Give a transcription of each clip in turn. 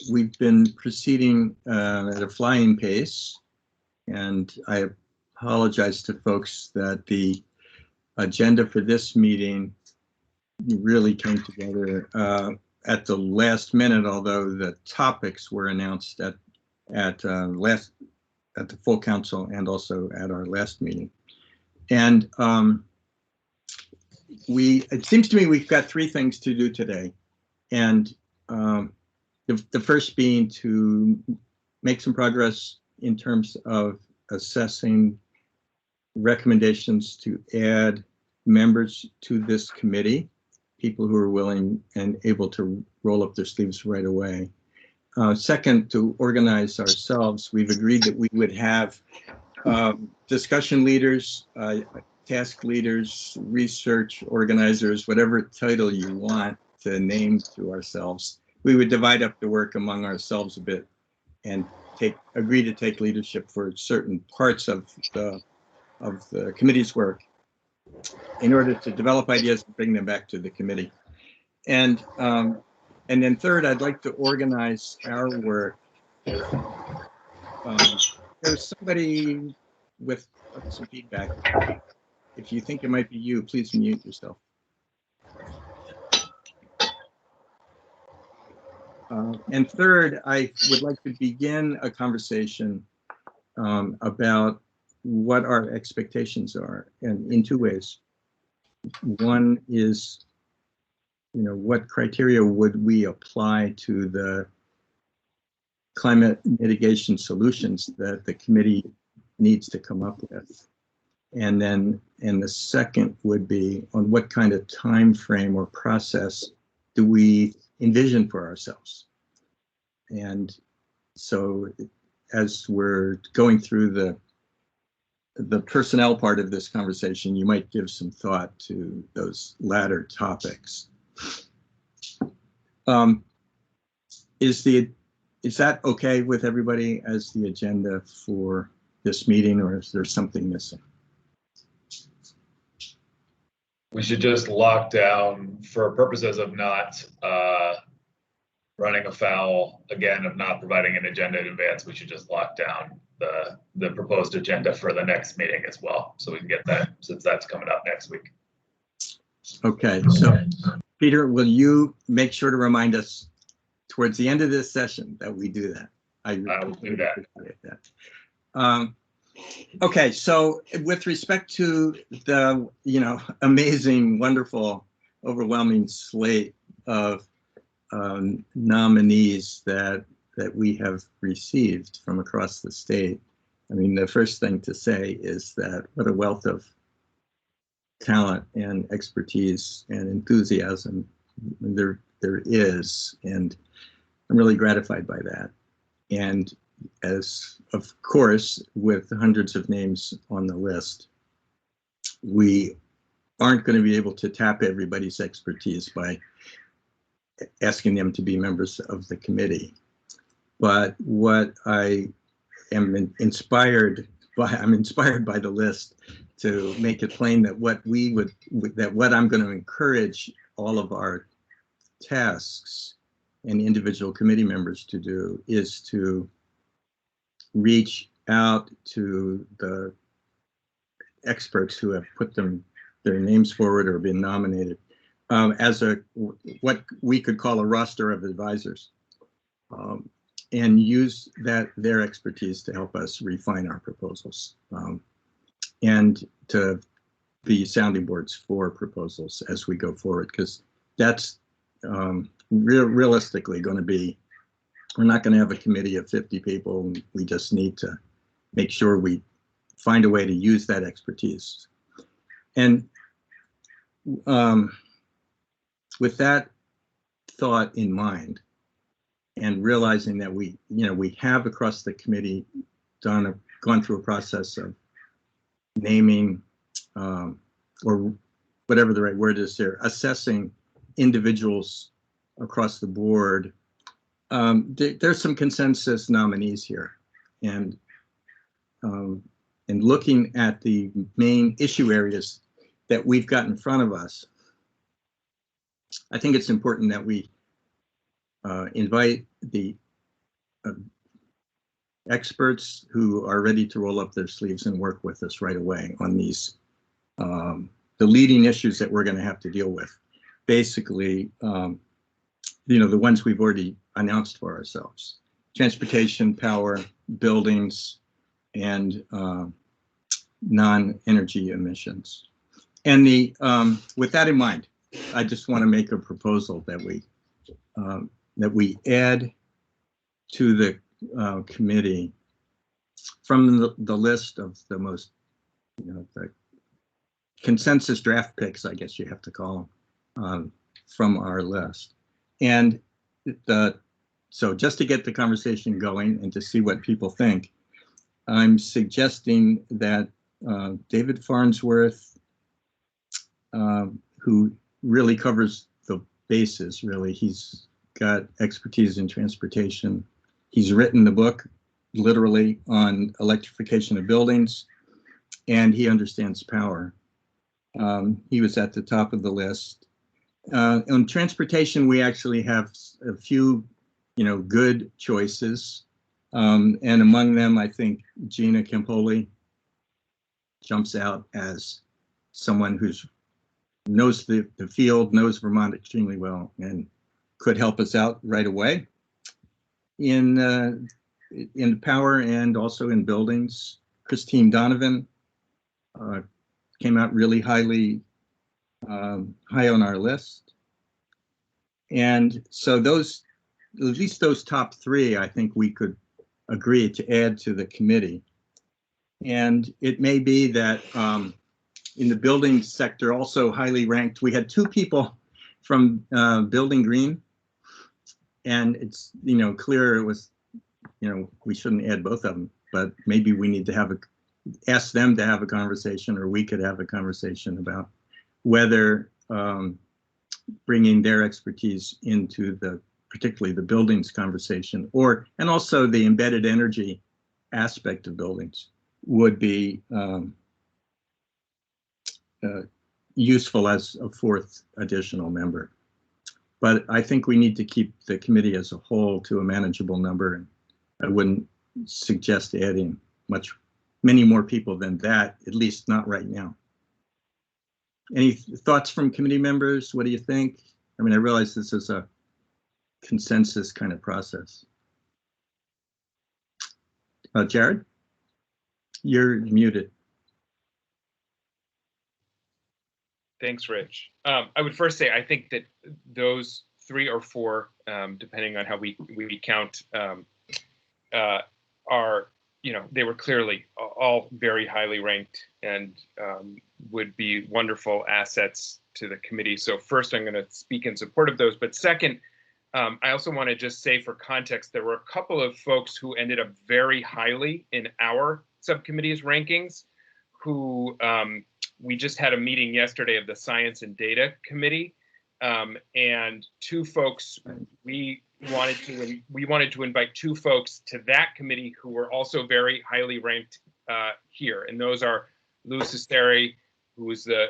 we've been proceeding at a flying pace, and I apologize to folks that the agenda for this meeting really came together at the last minute, although the topics were announced at the full council and also at our last meeting. And it seems to me we've got three things to do today. And the first being to make some progress in terms of assessing recommendations to add members to this committee, people who are willing and able to roll up their sleeves right away. Second, to organize ourselves. We've agreed that we would have discussion leaders, task leaders, research organizers, whatever title you want to name to ourselves. We would divide up the work among ourselves a bit and agree to take leadership for certain parts of the committee's work in order to develop ideas and bring them back to the committee. And then third, I'd like to organize our work. There's somebody with some feedback. If you think it might be you, please mute yourself. And third, I would like to begin a conversation about what our expectations are, and in two ways. One is, what criteria would we apply to the climate mitigation solutions that the committee needs to come up with? And the second would be on what kind of time frame or process do we envision for ourselves? And so as we're going through the personnel part of this conversation, you might give some thought to those latter topics. Is that okay with everybody as the agenda for this meeting, or is there something missing? We should just lock down, for purposes of not running afoul again of not providing an agenda in advance, we should just lock down the proposed agenda for the next meeting as well, so we can get that, since that's coming up next week. Okay, so Peter, will you make sure to remind us towards the end of this session that we do that? I will do that. Appreciate that. Okay, so with respect to the amazing, wonderful, overwhelming slate of nominees that we have received from across the state, I mean, the first thing to say is that what a wealth of talent and expertise and enthusiasm there is, and I'm really gratified by that. And as of course, with hundreds of names on the list, we aren't going to be able to tap everybody's expertise by asking them to be members of the committee. But what I am inspired by, I'm inspired by the list to make it plain that what I'm going to encourage all of our tasks and individual committee members to do is to reach out to the experts who have put their names forward or been nominated as what we could call a roster of advisors, and use their expertise to help us refine our proposals and to be sounding boards for proposals as we go forward, because that's realistically going to be, we're not going to have a committee of 50 people. We just need to make sure we find a way to use that expertise. And with that thought in mind, and realizing that we have across the committee gone through a process of naming or whatever the right word is there, assessing individuals across the board. There's some consensus nominees here, and looking at the main issue areas that we've got in front of us, I think it's important that we invite the experts who are ready to roll up their sleeves and work with us right away on these, the leading issues that we're going to have to deal with. Basically, the ones we've already announced for ourselves: transportation, power, buildings, and non-energy emissions. And with that in mind, I just want to make a proposal that we add to the committee from the list of the most, the consensus draft picks, I guess you have to call them, from our list. And so just to get the conversation going and to see what people think, I'm suggesting that David Farnsworth, who really covers the bases, really, he's got expertise in transportation. He's written the book, literally, on electrification of buildings, and he understands power. He was at the top of the list. On transportation, we actually have a few, good choices. And among them, I think Gina Campoli jumps out as someone who knows the field, knows Vermont extremely well, and could help us out right away in power and also in buildings. Christine Donovan came out really high on our list. And so at least those top three, I think we could agree to add to the committee. And it may be that in the building sector, also highly ranked, we had two people from Building Green, and it's clear it was we shouldn't add both of them, but maybe we need to ask them to have a conversation, or we could have a conversation about whether bringing their expertise into particularly the buildings conversation, and also the embedded energy aspect of buildings would be useful as a fourth additional member. But I think we need to keep the committee as a whole to a manageable number, and I wouldn't suggest adding many more people than that, at least not right now. Any thoughts from committee members? What do you think? I mean, I realize this is a consensus kind of process. Jared, you're muted. Thanks, Rich. I would first say I think that those 3 or 4, depending on how we count, are, they were clearly all very highly ranked and would be wonderful assets to the committee. So first, I'm going to speak in support of those. But second, I also want to just say, for context, there were a couple of folks who ended up very highly in our subcommittee's rankings, who we just had a meeting yesterday of the Science and Data Committee, and 2 folks we wanted to invite 2 folks to that committee who were also very highly ranked here, and those are Lou Cestari, who is an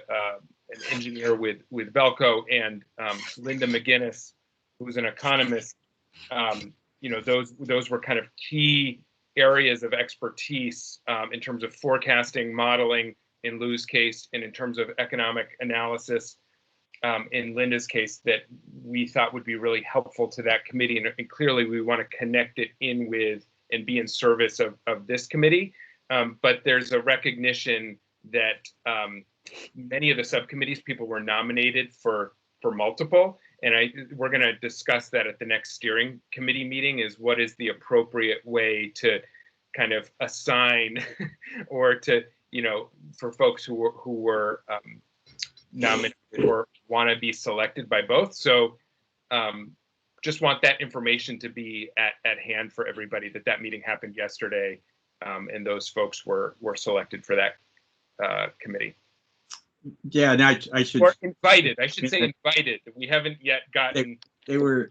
engineer with Velco, and Linda McGinnis, who's an economist. Those were kind of key areas of expertise in terms of forecasting, modeling in Lou's case, and in terms of economic analysis in Linda's case, that we thought would be really helpful to that committee. And clearly we want to connect it in with and be in service of this committee. But there's a recognition that many of the subcommittees people were nominated for multiple. And we're going to discuss that at the next steering committee meeting, is what is the appropriate way to kind of assign or to, for folks who were nominated or want to be selected by both. So just want that information to be at hand for everybody, that meeting happened yesterday, and those folks were selected for that committee. Yeah, and I should. Or invited. I should say invited. We haven't yet gotten. They were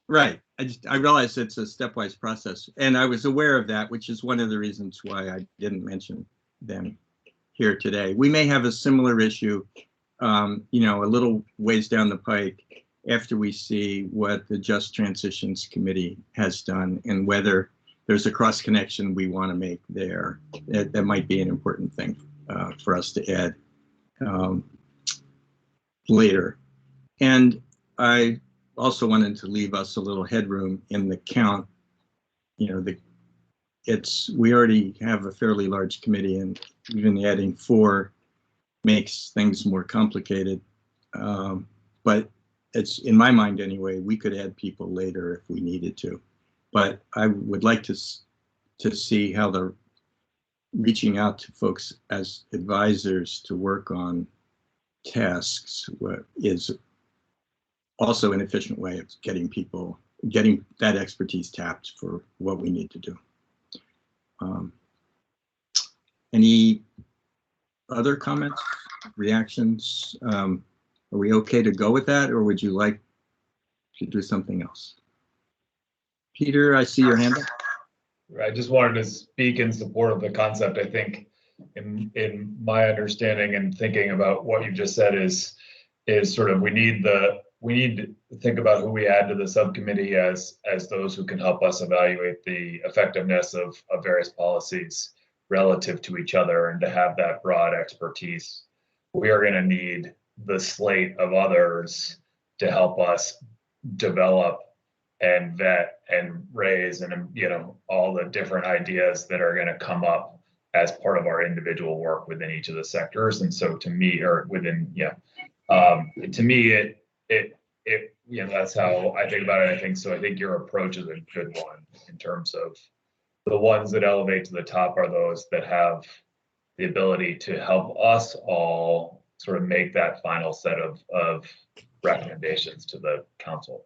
right. I realized it's a stepwise process, and I was aware of that, which is one of the reasons why I didn't mention them here today. We may have a similar issue, a little ways down the pike, after we see what the Just Transitions Committee has done and whether there's a cross connection we want to make there. That might be an important thing for us to add later. And I also wanted to leave us a little headroom in the count. You know, we already have a fairly large committee, and even adding 4 makes things more complicated. But it's, in my mind anyway, we could add people later if we needed to. But I would like to see how the reaching out to folks as advisors to work on tasks is also an efficient way of getting that expertise tapped for what we need to do. Any other comments, reactions? Are we okay to go with that, or would you like to do something else? Peter, I see your hand up. I just wanted to speak in support of the concept. I think in my understanding and thinking about what you just said is sort of we need to think about who we add to the subcommittee as those who can help us evaluate the effectiveness of various policies relative to each other, and to have that broad expertise. We are going to need the slate of others to help us develop and vet and raise and, you know, all the different ideas that are going to come up as part of our individual work within each of the sectors. And so to me, or within, to me, it you know, that's how I think about it. I think your approach is a good one in terms of the ones that elevate to the top are those that have the ability to help us all sort of make that final set of recommendations to the council.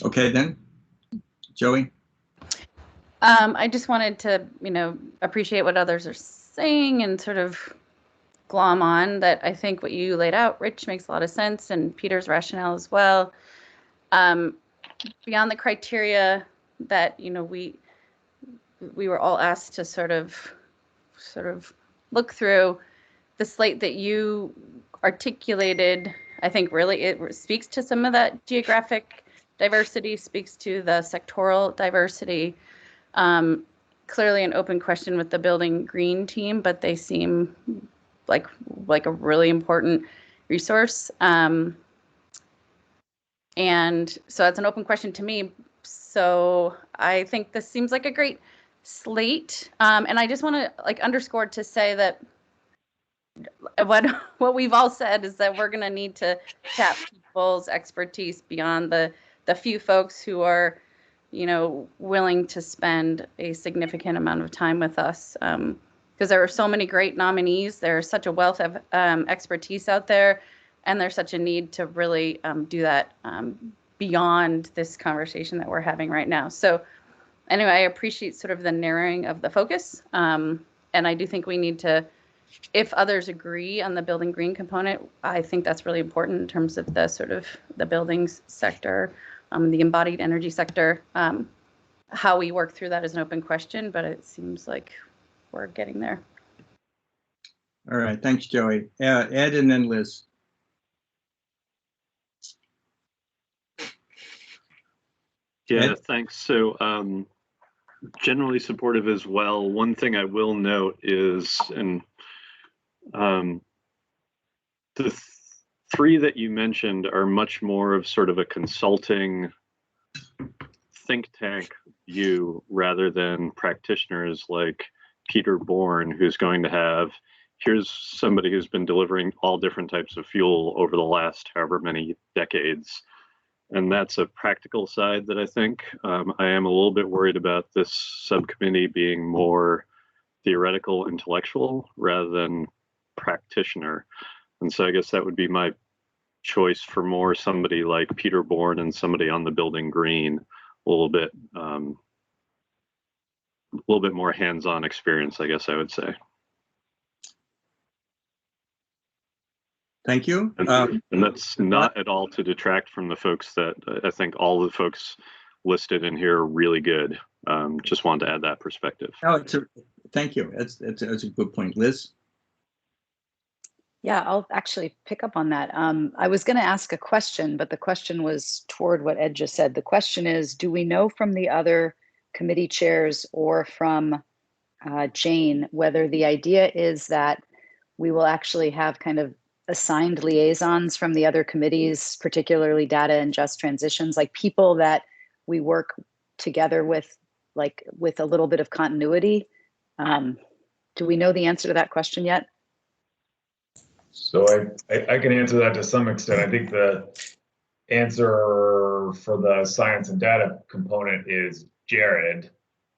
Okay, then, Joey. I just wanted to, you know, appreciate what others are saying and sort of glom on that. I think what you laid out, Rich, makes a lot of sense, and Peter's rationale as well. Beyond the criteria that, you know, we were all asked to sort of look through, the slate that you articulated, I think really it speaks to some of that geographic diversity, speaks to the sectoral diversity. Clearly an open question with the Building Green team, but they seem like a really important resource. And so it's an open question to me. So I think this seems like a great slate. And I just want to underscore to say that what we've all said is that we're going to need to tap people's expertise beyond the few folks who are, you know, willing to spend a significant amount of time with us. Because there are so many great nominees. There's such a wealth of expertise out there. And there's such a need to really do that beyond this conversation that we're having right now. So anyway, I appreciate sort of the narrowing of the focus. And I do think we need to, if others agree on the Building Green component, I think that's really important in terms of the sort of the buildings sector, the embodied energy sector. How we work through that is an open question, but it seems like we're getting there. All right, thanks, Joey. Ed and then Liz. Yeah, Ed? thanks. So generally supportive as well. One thing I will note is, and the 3 that you mentioned are much more of sort of a consulting think tank view rather than practitioners like Peter Bourne, who's going to have, here's somebody who's been delivering all different types of fuel over the last however many decades. And that's a practical side that I think I am a little bit worried about this subcommittee being more theoretical, intellectual, rather than practitioner. And so I guess that would be my choice for more somebody like Peter Bourne and somebody on the Building Green, a little bit more hands-on experience, I guess I would say. Thank you. And that's not at all to detract from the folks that I think all the folks listed in here are really good. Just wanted to add that perspective. Oh, thank you. That's a good point. Liz? Yeah, I'll actually pick up on that. I was going to ask a question, but the question was toward what Ed just said. The question is, do we know from the other committee chairs or from Jane whether the idea is that we will actually have kind of assigned liaisons from the other committees, particularly data and just transitions, like people that we work together with, like with a little bit of continuity? Do we know the answer to that question yet? So I can answer that to some extent. I think the answer for the science and data component is Jared,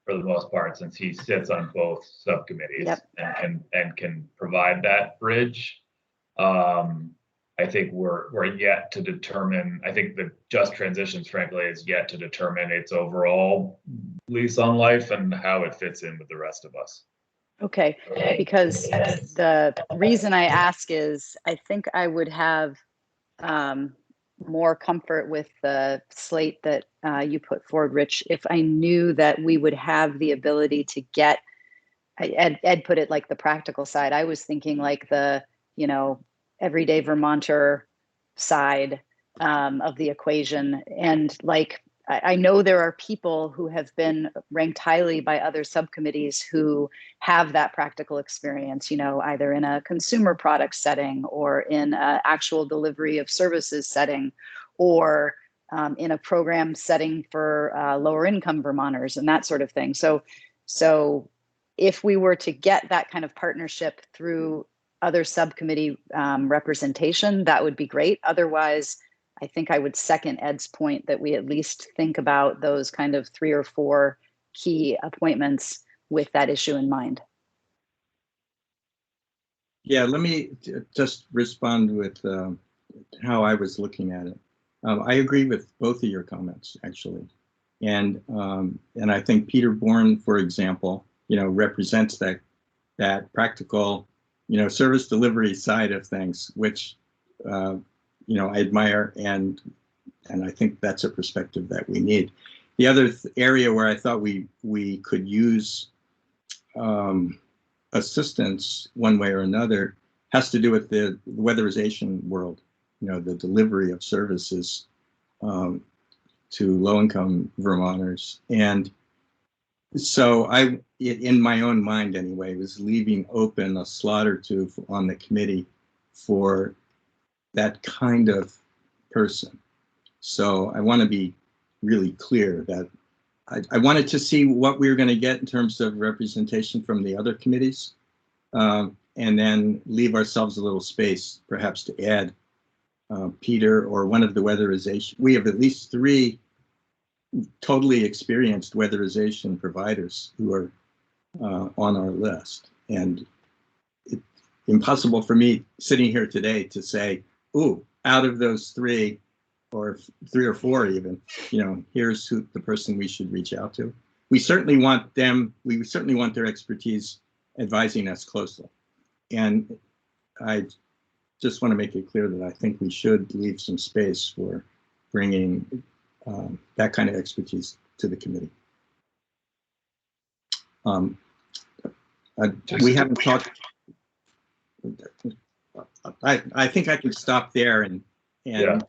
for the most part, since he sits on both subcommittees. Yep. and can provide that bridge. I think we're yet to determine. I think the just transitions, frankly, is yet to determine its overall lease on life and how it fits in with the rest of us. Okay, because the reason I ask is I think I would have more comfort with the slate that you put forward, Rich, if I knew that we would have the ability to get, Ed put it like the practical side. I was thinking like the, you know, everyday Vermonter side of the equation. And like, I know there are people who have been ranked highly by other subcommittees who have that practical experience, you know, either in a consumer product setting or in an actual delivery of services setting, or in a program setting for lower income Vermonters and that sort of thing. So if we were to get that kind of partnership through other subcommittee representation, that would be great. Otherwise, I think I would second Ed's point that we at least think about those kind of 3 or 4 key appointments with that issue in mind. Yeah, let me just respond with how I was looking at it. I agree with both of your comments, actually. And I think Peter Bourne, for example, you know, represents that practical, you know, service delivery side of things, which you know, I admire, and I think that's a perspective that we need. The other area where I thought we could use assistance one way or another has to do with the weatherization world, you know, the delivery of services to low-income Vermonters. And so I, in my own mind anyway, was leaving open a slot or two on the committee for that kind of person. So I want to be really clear that I wanted to see what we were going to get in terms of representation from the other committees, and then leave ourselves a little space perhaps to add Peter or one of the weatherization. We have at least 3 totally experienced weatherization providers who are on our list. And it's impossible for me sitting here today to say, ooh, out of those 3 or 3 or 4 even, you know, here's who the person we should reach out to. We certainly want them, we certainly want their expertise advising us closely. And I just want to make it clear that I think we should leave some space for bringing that kind of expertise to the committee. We haven't talked. I think I can stop there, and yeah.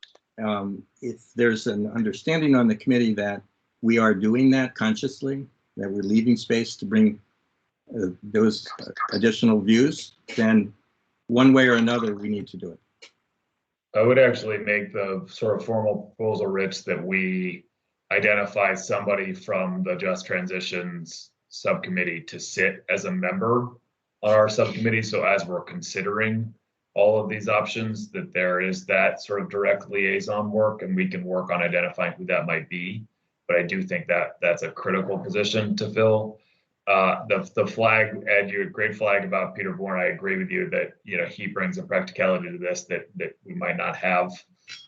If there's an understanding on the committee that we are doing that consciously, that we're leaving space to bring those additional views, then one way or another we need to do it. I would actually make the sort of formal proposal, Rich, that we identify somebody from the Just Transitions subcommittee to sit as a member on our subcommittee. So as we're considering all of these options, that there is that sort of direct liaison work, and we can work on identifying who that might be. But I do think that that's a critical position to fill. The flag, Ed, you had a great flag about Peter Bourne. I agree with you that, you know, he brings a practicality to this that we might not have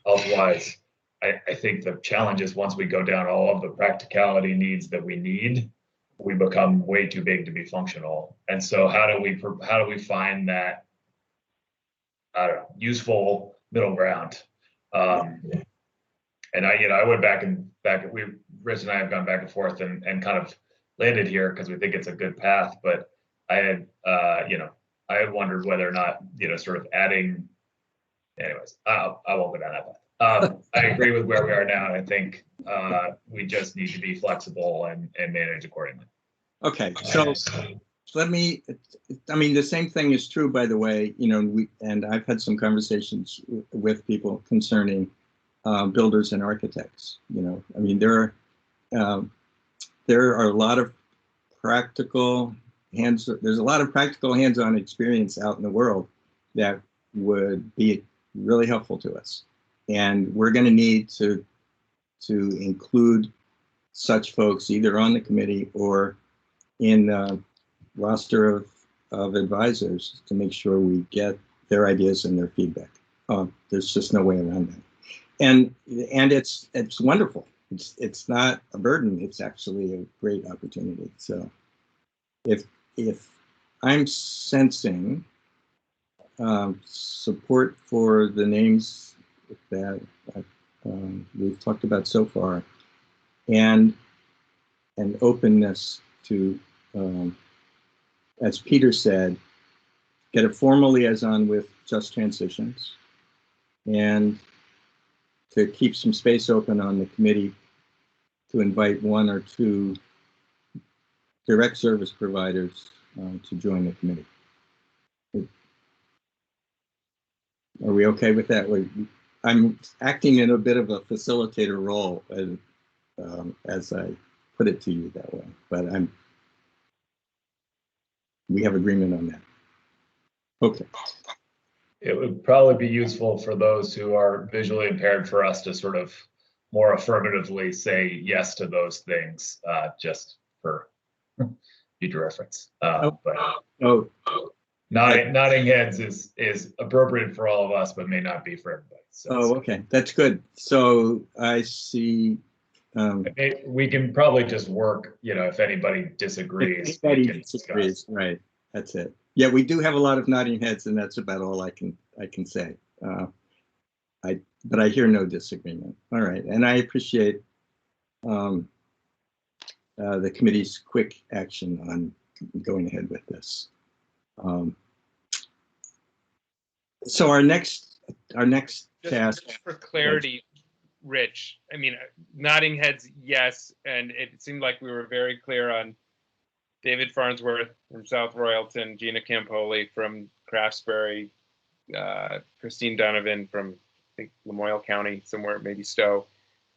otherwise. I think the challenge is once we go down all of the practicality needs that we need, we become way too big to be functional. And so how do we find that, I don't know, useful middle ground? And I went back, Rich and I have gone back and forth and kind of landed here because we think it's a good path. But I had, I wondered whether or not, sort of adding, anyways, I won't go down that path. I agree with where we are now. And I think we just need to be flexible and manage accordingly. Okay, so let me, I mean, the same thing is true, by the way, and I've had some conversations with people concerning builders and architects. I mean, there are a lot of practical there's a lot of practical hands-on experience out in the world that would be really helpful to us. And we're going to need to include such folks either on the committee or in the roster of advisors to make sure we get their ideas and their feedback. There's just no way around that. And it's wonderful. It's not a burden. It's actually a great opportunity. So if I'm sensing support for the names that we've talked about so far, and an openness to, as Peter said, get a formal liaison with Just Transitions, and to keep some space open on the committee to invite one or two direct service providers to join the committee. Are we okay with that? I'm acting in a bit of a facilitator role as I put it to you that way, but we have agreement on that. Okay. It would probably be useful for those who are visually impaired for us to sort of more affirmatively say yes to those things, just for future reference. Nodding heads is appropriate for all of us, but may not be for everybody. So, okay, that's good. So I see. We can probably just work, if anybody disagrees. If anybody disagrees, right? That's it. Yeah, we do have a lot of nodding heads, and that's about all I can say. But I hear no disagreement. All right, and I appreciate the committee's quick action on going ahead with this. So our next task. Just for clarity, Rich, I mean, nodding heads, yes, and it seemed like we were very clear on David Farnsworth from South Royalton, Gina Campoli from Craftsbury, Christine Donovan from, I think, Lamoille County, somewhere, maybe Stowe.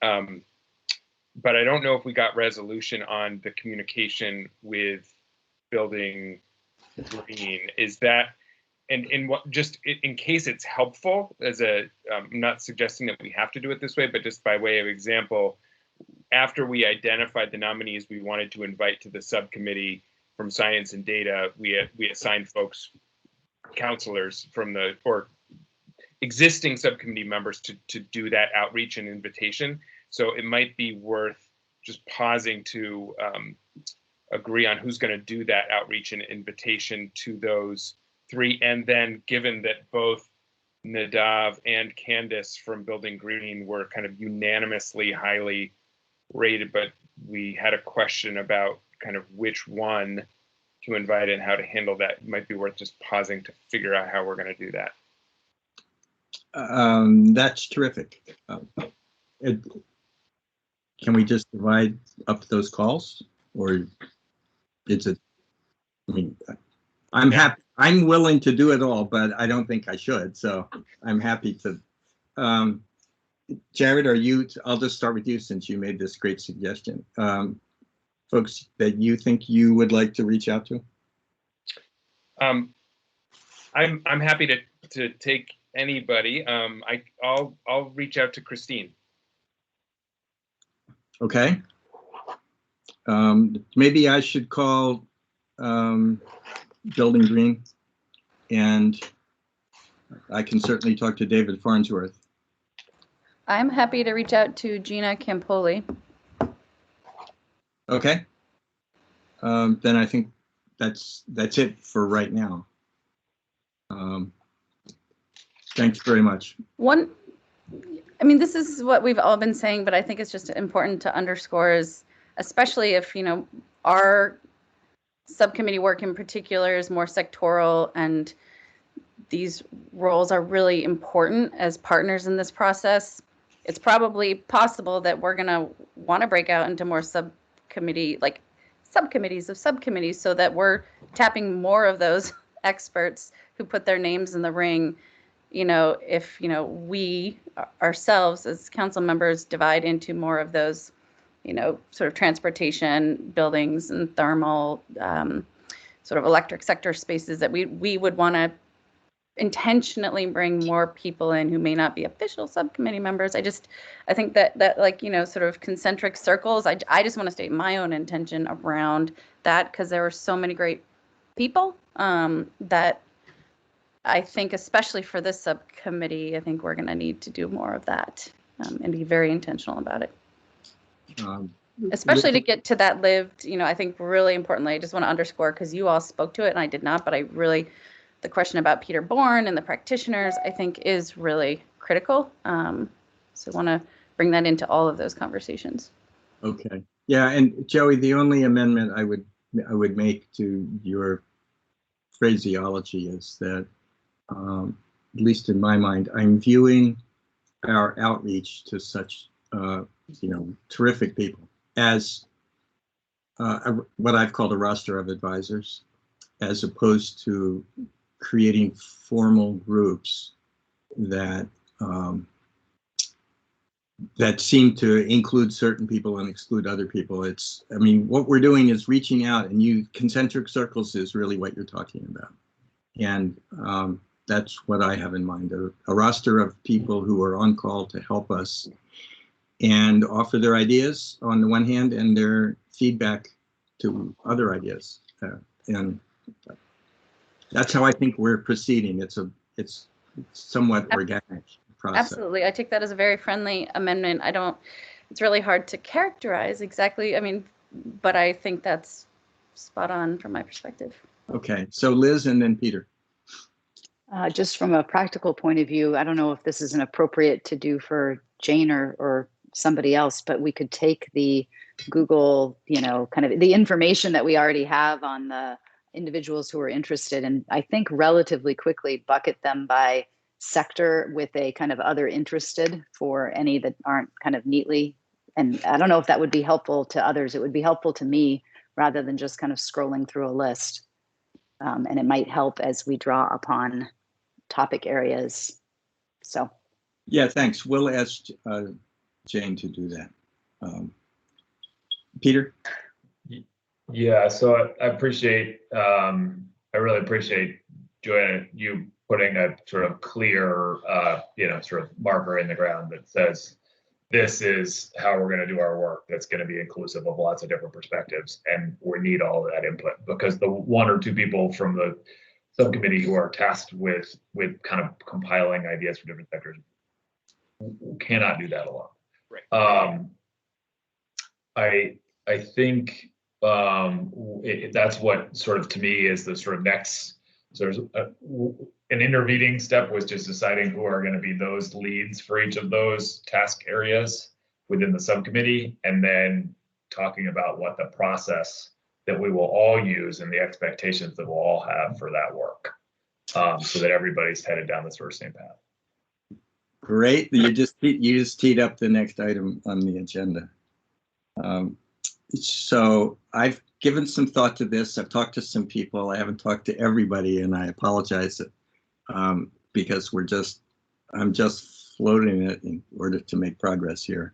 But I don't know if we got resolution on the communication with Building Green. Is that, and what, just in case it's helpful, as I'm not suggesting that we have to do it this way, but just by way of example, after we identified the nominees we wanted to invite to the subcommittee from science and data, we assigned folks, counselors from or existing subcommittee members to do that outreach and invitation. So it might be worth just pausing to agree on who's going to do that outreach and invitation to those three. And then, given that both Nadav and Candace from Building Green were kind of unanimously highly rated, but we had a question about kind of which one to invite and how to handle that, it might be worth just pausing to figure out how we're going to do that. That's terrific. Can we just divide up those calls, or is it? I mean, I'm happy. I'm willing to do it all, but I don't think I should. So I'm happy to. Jared, are you? I'll just start with you since you made this great suggestion. Folks that you think you would like to reach out to? I'm happy to take anybody. I'll reach out to Christine. Okay. Maybe I should call Building Green, and I can certainly talk to David Farnsworth. I'm happy to reach out to Gina Campoli. Okay. Then I think that's it for right now. Thanks very much. I mean, this is what we've all been saying, but I think it's just important to underscore is, especially if, our subcommittee work in particular is more sectoral, and these roles are really important as partners in this process. It's probably possible that we're going to want to break out into more subcommittees of subcommittees, so that we're tapping more of those experts who put their names in the ring. If we ourselves as council members divide into more of those, sort of transportation, buildings, and thermal, sort of electric sector spaces, that we would want to intentionally bring more people in who may not be official subcommittee members. I think that sort of concentric circles, I just want to state my own intention around that, because there were so many great people that I think, especially for this subcommittee, I think we're going to need to do more of that and be very intentional about it. Especially to get to that lived, I think really importantly, I just want to underscore, because you all spoke to it and I did not, but the question about Peter Bourne and the practitioners, I think, is really critical. So I want to bring that into all of those conversations. Okay. Yeah, and Joey, the only amendment I would make to your phraseology is that, at least in my mind, I'm viewing our outreach to such terrific people as what I've called a roster of advisors, as opposed to creating formal groups that that seem to include certain people and exclude other people. What we're doing is reaching out, and concentric circles is really what you're talking about. And that's what I have in mind, a roster of people who are on call to help us and offer their ideas on the one hand, and their feedback to other ideas. And that's how I think we're proceeding. It's somewhat organic process. Absolutely. I take that as a very friendly amendment. It's really hard to characterize exactly, but I think that's spot on from my perspective. Okay, so Liz and then Peter. Just from a practical point of view, I don't know if this is an appropriate to do for Jane or somebody else, but we could take the Google, kind of the information that we already have on the individuals who are interested, and I think relatively quickly bucket them by sector with a kind of other interested for any that aren't kind of neatly. And I don't know if that would be helpful to others. It would be helpful to me rather than just kind of scrolling through a list. And it might help as we draw upon topic areas. So. Yeah, thanks. We'll ask Jane to do that. Peter? Yeah, so I really appreciate, Joanna, you putting a sort of clear, sort of marker in the ground that says, this is how we're going to do our work. That's going to be inclusive of lots of different perspectives. And we need all of that input, because the one or two people from the subcommittee who are tasked with kind of compiling ideas for different sectors cannot do that alone. Right. I think that's what sort of, to me, is the sort of next sort of an intervening step, was just deciding who are going to be those leads for each of those task areas within the subcommittee, and then talking about what the process that we will all use and the expectations that we'll all have for that work, so that everybody's headed down the sort of same path. Great. You just teed up the next item on the agenda. So I've given some thought to this. I've talked to some people. I haven't talked to everybody, and I apologize because I'm just floating it in order to make progress here.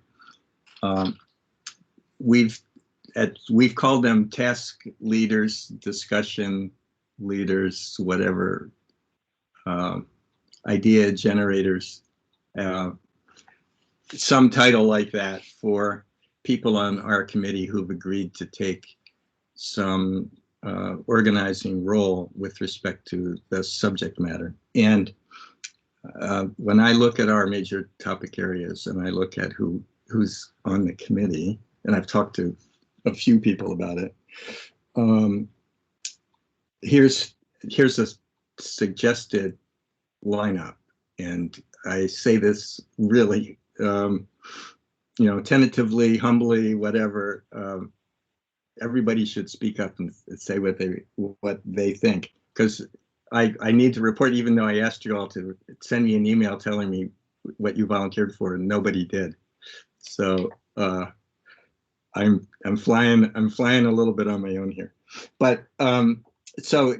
We've called them task leaders, discussion leaders, whatever, idea generators, some title like that for people on our committee who've agreed to take some organizing role with respect to the subject matter. And when I look at our major topic areas, and I look at who's on the committee, and I've talked to a few people about it, here's a suggested lineup. And I say this really, tentatively, humbly, whatever. everybody should speak up and say what they think, because I need to report, even though I asked you all to send me an email telling me what you volunteered for, and nobody did. So I'm flying a little bit on my own here. But so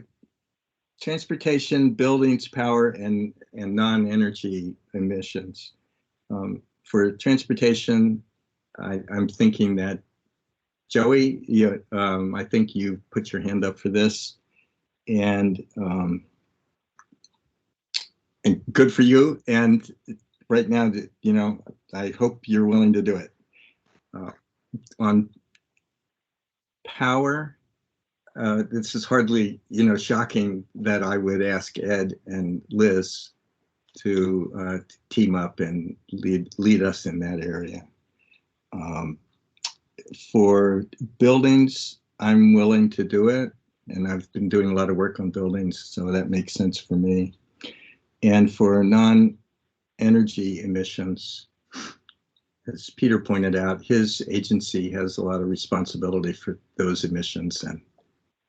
transportation, buildings, power, and non-energy emissions. For transportation, I'm thinking that Joey, I think you put your hand up for this, and good for you. And right now, I hope you're willing to do it. On power, this is hardly, shocking that I would ask Ed and Liz to team up and lead us in that area. For buildings, I'm willing to do it, and I've been doing a lot of work on buildings, so that makes sense for me. And for non-energy emissions, as Peter pointed out, his agency has a lot of responsibility for those emissions,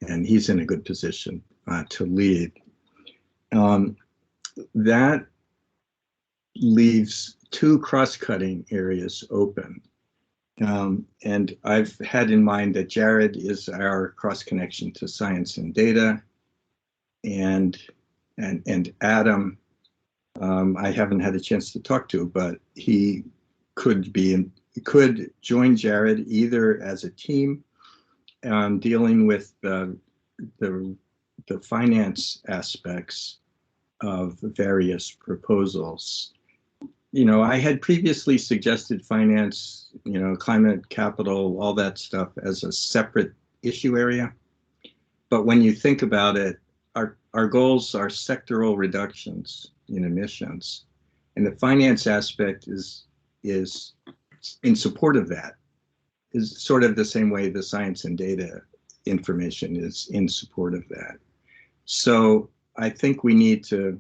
and he's in a good position to lead. That leaves two cross-cutting areas open. And I've had in mind that Jared is our cross-connection to science and data, and Adam, I haven't had a chance to talk to, but he could join Jared either as a team dealing with the finance aspects of various proposals. I had previously suggested finance, climate, capital, all that stuff as a separate issue area. But when you think about it, our goals are sectoral reductions in emissions. And the finance aspect is in support of that, is sort of the same way the science and data information is in support of that. So I think we need to,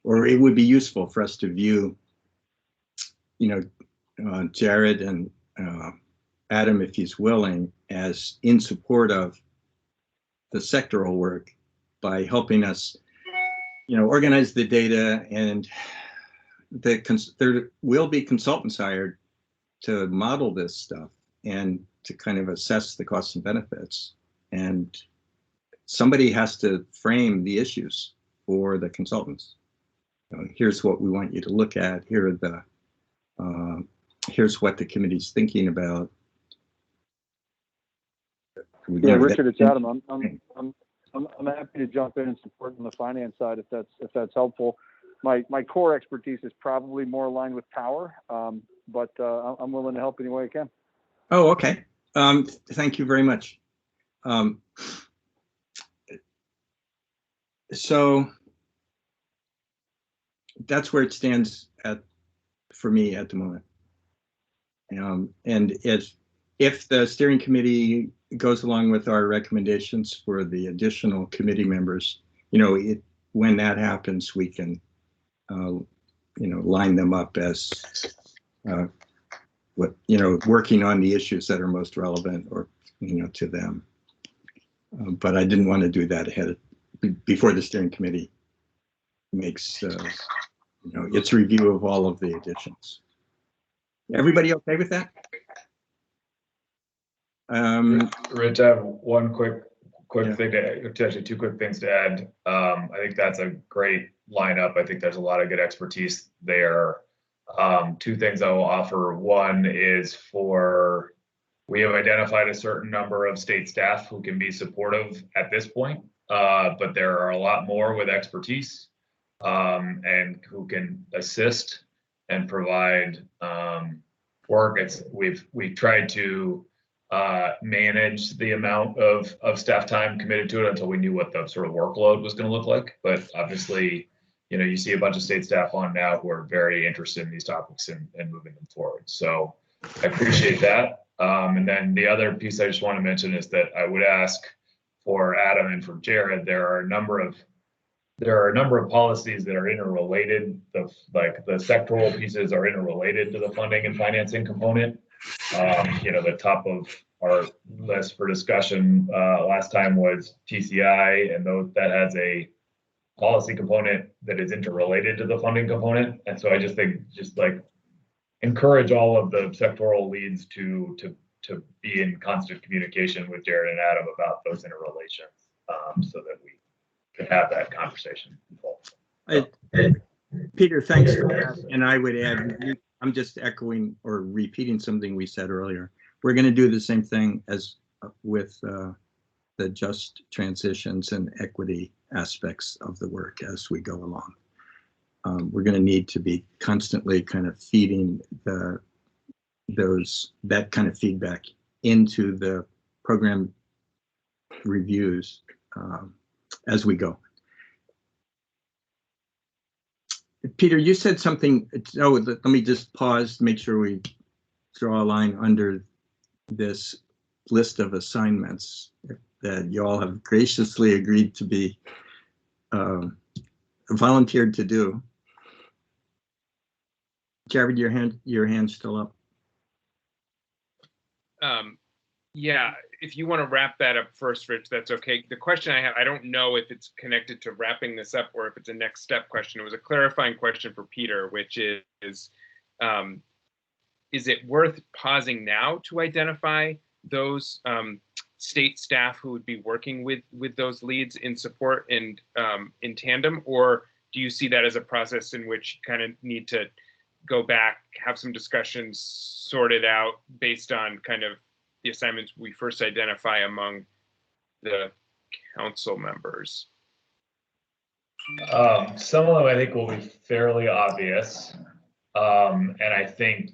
or it would be useful for us to view, Jared and Adam, if he's willing, as in support of the sectoral work by helping us, organize the data, and there will be consultants hired to model this stuff and to kind of assess the costs and benefits. And somebody has to frame the issues for the consultants. Here's what we want you to look at. Here are the here's what the committee's thinking about. Yeah, Richard, it's Adam. I'm happy to jump in and support on the finance side if that's helpful. My core expertise is probably more aligned with power, but I'm willing to help any way I can. Oh, okay. Thank you very much. So that's where it stands for me at the moment. And if the steering committee goes along with our recommendations for the additional committee members, when that happens, we can, line them up as working on the issues that are most relevant or, to them. But I didn't want to do that before the steering committee makes, its review of all of the additions. Everybody okay with that? Rich, I have one quick thing actually two quick things to add. I think that's a great lineup. I think there's a lot of good expertise there. Two things I will offer. One is we have identified a certain number of state staff who can be supportive at this point, but there are a lot more with expertise and who can assist and provide work. We've tried to manage the amount of staff time committed to it until we knew what the sort of workload was going to look like. But obviously, you see a bunch of state staff on now who are very interested in these topics and moving them forward. So I appreciate that. And then the other piece I just want to mention is that I would ask for Adam and for Jared, there are a number of policies that are interrelated. The sectoral pieces are interrelated to the funding and financing component. The top of our list for discussion last time was TCI, and that has a policy component that is interrelated to the funding component. And so I just think encourage all of the sectoral leads to be in constant communication with Jared and Adam about those interrelations, so that we can have that conversation. Peter, thanks for that. And I would add, I'm just echoing or repeating something we said earlier. We're going to do the same thing as with the just transitions and equity aspects of the work as we go along. We're going to need to be constantly kind of feeding that kind of feedback into the program reviews as we go. Peter, you said something. Oh, let me just pause, make sure we draw a line under this list of assignments that you all have graciously agreed to be volunteered to do. Jared, your hand's still up. Yeah, if you want to wrap that up first, Rich, that's okay. The question I have, I don't know if it's connected to wrapping this up or if it's a next step question. It was a clarifying question for Peter, which is it worth pausing now to identify those state staff who would be working with those leads in support and in tandem, or do you see that as a process in which you kind of need to go back, have some discussions, sort it out based on kind of the assignments we first identify among the council members? Some of them I think will be fairly obvious. And I think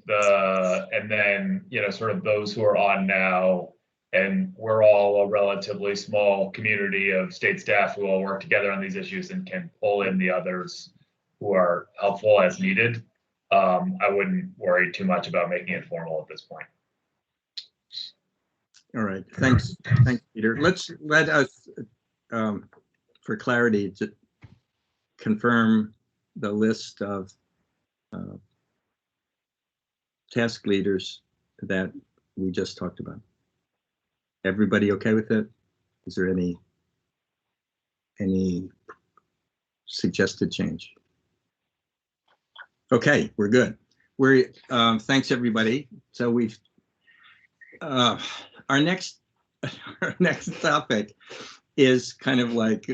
sort of those who are on now, and we're all a relatively small community of state staff who all work together on these issues and can pull in the others who are helpful as needed. I wouldn't worry too much about making it formal at this point. All right, thanks, Peter. Let us, for clarity, to confirm the list of task leaders that we just talked about. Everybody okay with it? Is there any suggested change? Okay, we're good. Thanks everybody. So we've our next topic is kind of like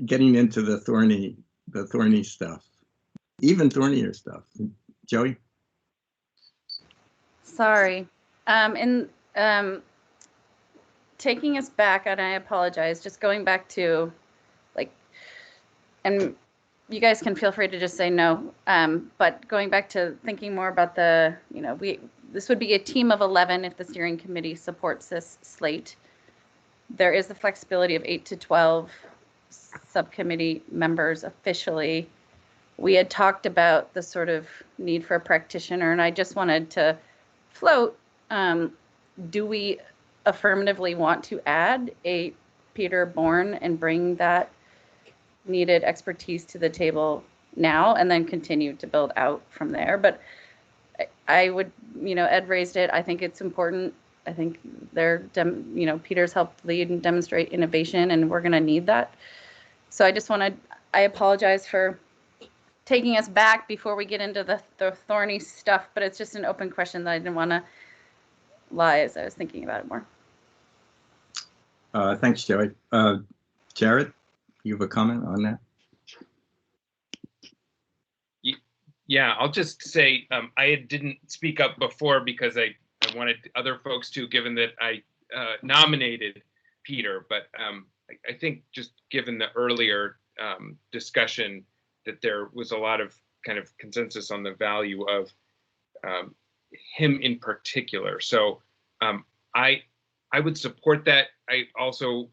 getting into the thorny stuff, even thornier stuff. Joey? Sorry. Taking us back, and I apologize, just going back to and you guys can feel free to just say no, but going back to thinking more about this would be a team of 11 if the steering committee supports this slate. There is the flexibility of 8 to 12 subcommittee members officially. We had talked about the sort of need for a practitioner, and I just wanted to float, do we affirmatively want to add a Peter Bourne and bring that needed expertise to the table now and then continue to build out from there? But I would, Ed raised it. I think it's important. I think Peter's helped lead and demonstrate innovation, and we're going to need that. So I apologize for taking us back before we get into the thorny stuff, but it's just an open question that I didn't want to lie as I was thinking about it more. Thanks, Joey. Jared, you have a comment on that? Yeah, I'll just say I didn't speak up before because I wanted other folks to, given that I nominated Peter, but I think just given the earlier discussion that there was a lot of kind of consensus on the value of him in particular. So I would support that. I also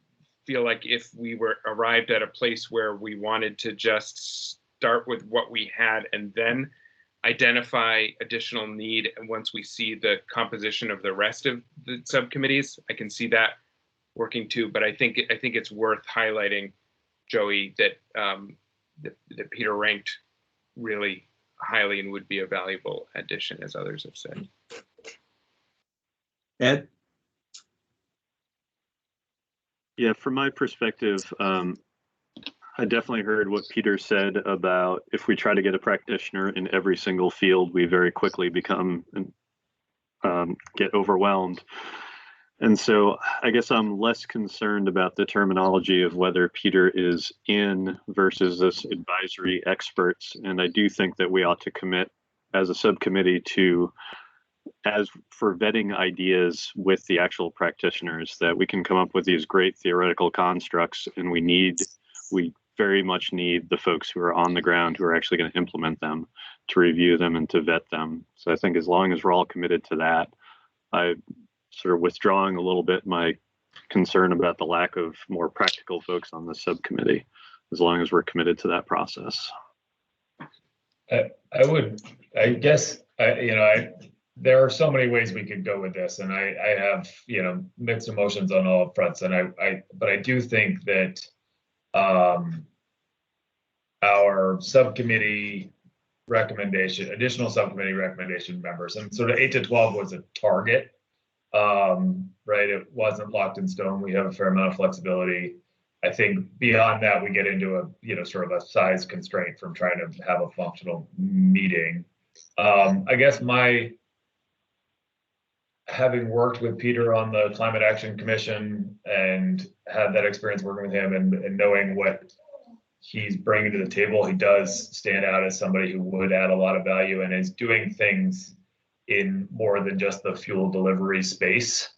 feel like if we were arrived at a place where we wanted to just start with what we had and then identify additional need, and once we see the composition of the rest of the subcommittees, I can see that working too. But I think it's worth highlighting, Joey, that that Peter ranked really highly and would be a valuable addition, as others have said. Ed? Yeah, from my perspective, I definitely heard what Peter said about if we try to get a practitioner in every single field, we very quickly become get overwhelmed. And so I guess I'm less concerned about the terminology of whether Peter is in versus this advisory experts. And I do think that we ought to commit as a subcommittee to, as for vetting ideas with the actual practitioners, that we can come up with these great theoretical constructs, and we very much need the folks who are on the ground who are actually going to implement them, to review them and to vet them. So I think as long as we're all committed to that, I sort of withdrawing a little bit my concern about the lack of more practical folks on the subcommittee, as long as we're committed to that process. I guess, there are so many ways we could go with this, and I have, mixed emotions on all fronts. And but I do think that our subcommittee recommendation, additional subcommittee recommendation members, and sort of 8 to 12 was a target, right? It wasn't locked in stone. We have a fair amount of flexibility. I think beyond that, we get into a, sort of a size constraint from trying to have a functional meeting. I guess having worked with Peter on the Climate Action Commission and had that experience working with him and knowing what he's bringing to the table, he does stand out as somebody who would add a lot of value and is doing things in more than just the fuel delivery space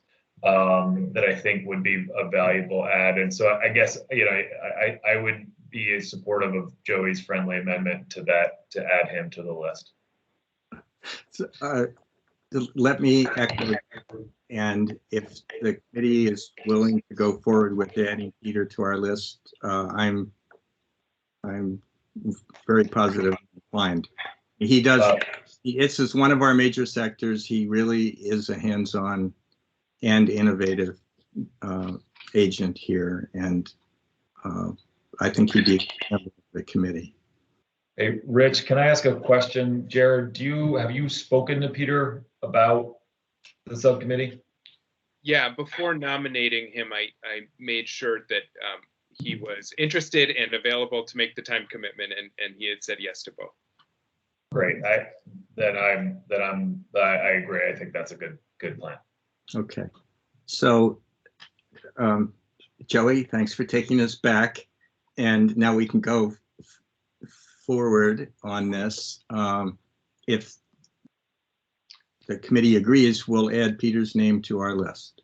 that I think would be a valuable add. And so I guess, I would be supportive of Joey's friendly amendment to that, to add him to the list. So, let me echo, and if the committee is willing to go forward with adding Peter to our list, I'm very positive inclined. He does. This is one of our major sectors. He really is a hands-on and innovative agent here, and I think he'd be a member of the committee. Hey, Rich, can I ask a question? Jared, have you spoken to Peter about the subcommittee? Yeah, before nominating him, I made sure that he was interested and available to make the time commitment, and he had said yes to both. Great. I agree. I think that's a good plan. Okay. So, Joey, thanks for taking us back, and now we can go forward on this. If the committee agrees, we'll add Peter's name to our list.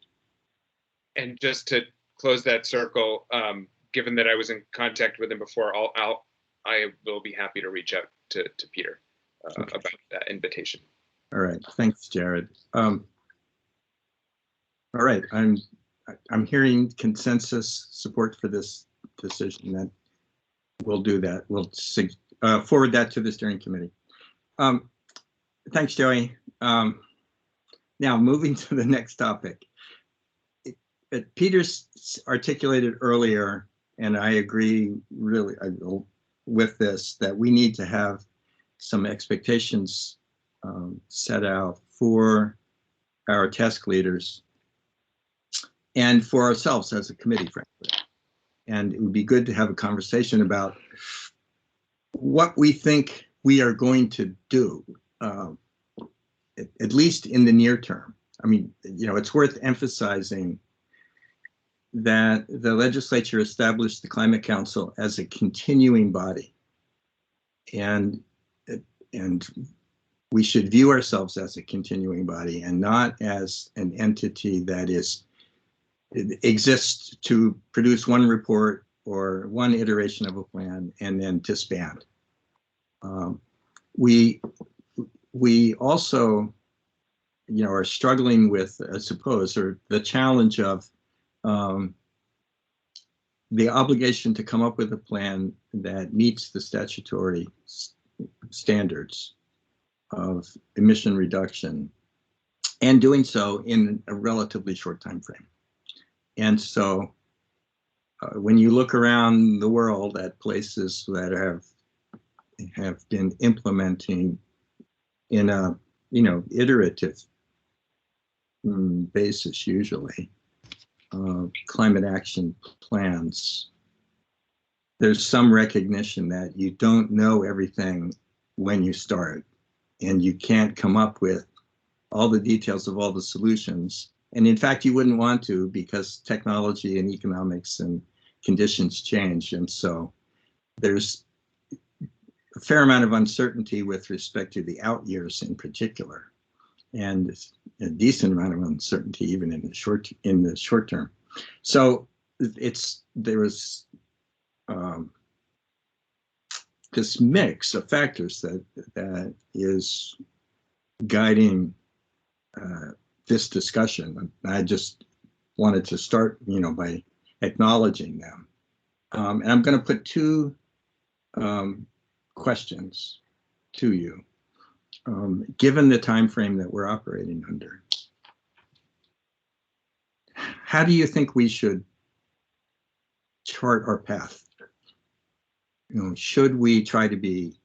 And just to close that circle, given that I was in contact with him before, I will be happy to reach out to Peter about that invitation. All right, thanks, Jared. All right, I'm hearing consensus support for this decision. That we'll do that. We'll forward that to the steering committee. Thanks, Joey. Now moving to the next topic. Peter's articulated earlier, and I agree really with this, that we need to have some expectations set out for our task leaders and for ourselves as a committee, frankly. And it would be good to have a conversation about what we think we are going to do, at least in the near term. I mean, it's worth emphasizing that the legislature established the Climate Council as a continuing body, and we should view ourselves as a continuing body and not as an entity that exists to produce one report or one iteration of a plan and then disband. We also, are struggling with, I suppose, or the challenge of the obligation to come up with a plan that meets the statutory standards of emission reduction, and doing so in a relatively short time frame. And so when you look around the world at places that have been implementing in a iterative basis usually. Climate action plans. There's some recognition that you don't know everything when you start, and you can't come up with all the details of all the solutions. And in fact, you wouldn't want to, because technology and economics and conditions change. And so there's a fair amount of uncertainty with respect to the out years in particular, and a decent amount of uncertainty even in the short term. So there was this mix of factors that is guiding this discussion. I just wanted to start, by acknowledging them. And I'm going to put two questions to you, given the time frame that we're operating under. How do you think we should chart our path? Should we try to be,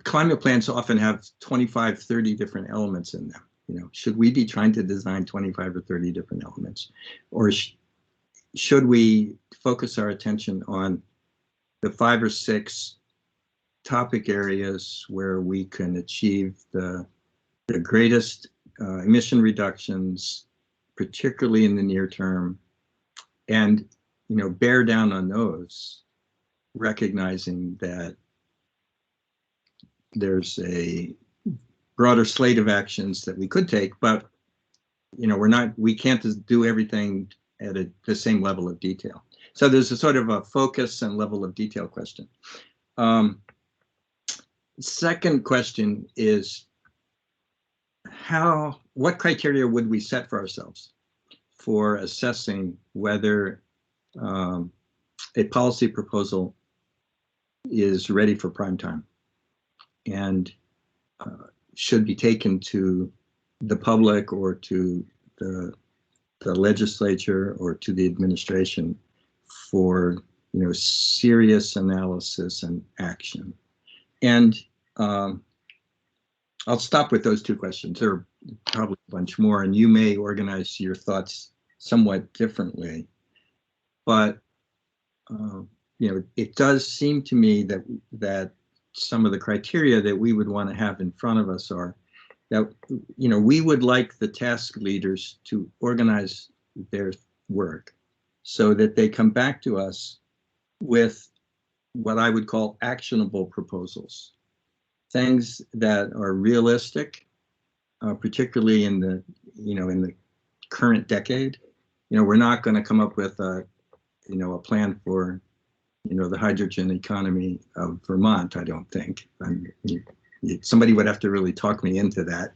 climate plans often have 25, 30 different elements in them. Should we be trying to design 25 or 30 different elements? Or should we focus our attention on the 5 or 6 topic areas where we can achieve the greatest emission reductions, particularly in the near term, and bear down on those, recognizing that there's a broader slate of actions that we could take, but we can't do everything at the same level of detail. So there's a sort of a focus and level of detail question. Second question is, what criteria would we set for ourselves for assessing whether a policy proposal is ready for prime time and should be taken to the public or to the legislature or to the administration for serious analysis and action? And I'll stop with those 2 questions. There are probably a bunch more, and you may organize your thoughts somewhat differently. But it does seem to me that some of the criteria that we would want to have in front of us are that we would like the task leaders to organize their work so that they come back to us with what I would call actionable proposals, things that are realistic, particularly in the current decade. We're not going to come up with a plan for the hydrogen economy of Vermont, I don't think. Somebody would have to really talk me into that.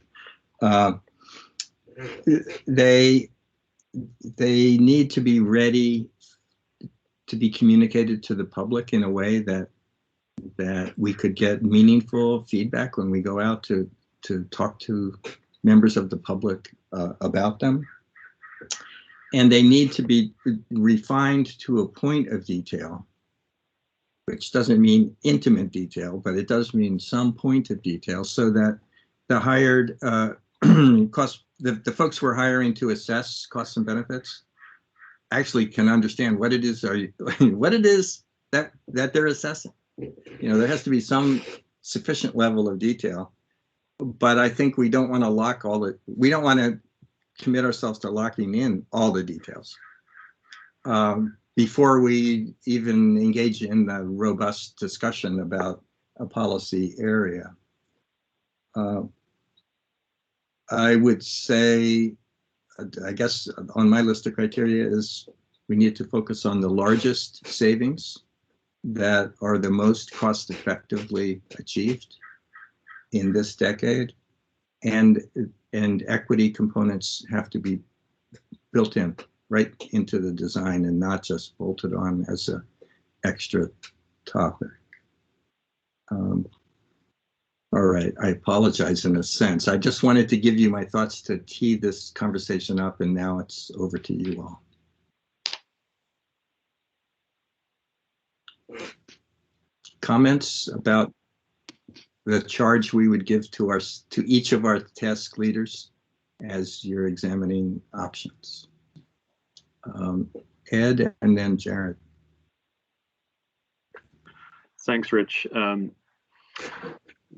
They need to be ready to be communicated to the public in a way that we could get meaningful feedback when we go out to talk to members of the public about them. And they need to be refined to a point of detail, which doesn't mean intimate detail, but it does mean some point of detail, so that the hired the folks we're hiring to assess costs and benefits actually can understand what it is that they're assessing. There has to be some sufficient level of detail, but I think we don't want to we don't want to commit ourselves to locking in all the details before we even engage in the robust discussion about a policy area. I would say, I guess on my list of criteria is we need to focus on the largest savings that are the most cost effectively achieved in this decade, and equity components have to be built in right into the design and not just bolted on as an extra topic. All right, I apologize in a sense. I just wanted to give you my thoughts to tee this conversation up, and now it's over to you all. Comments about the charge we would give to each of our task leaders as you're examining options. Ed and then Jared. Thanks, Rich.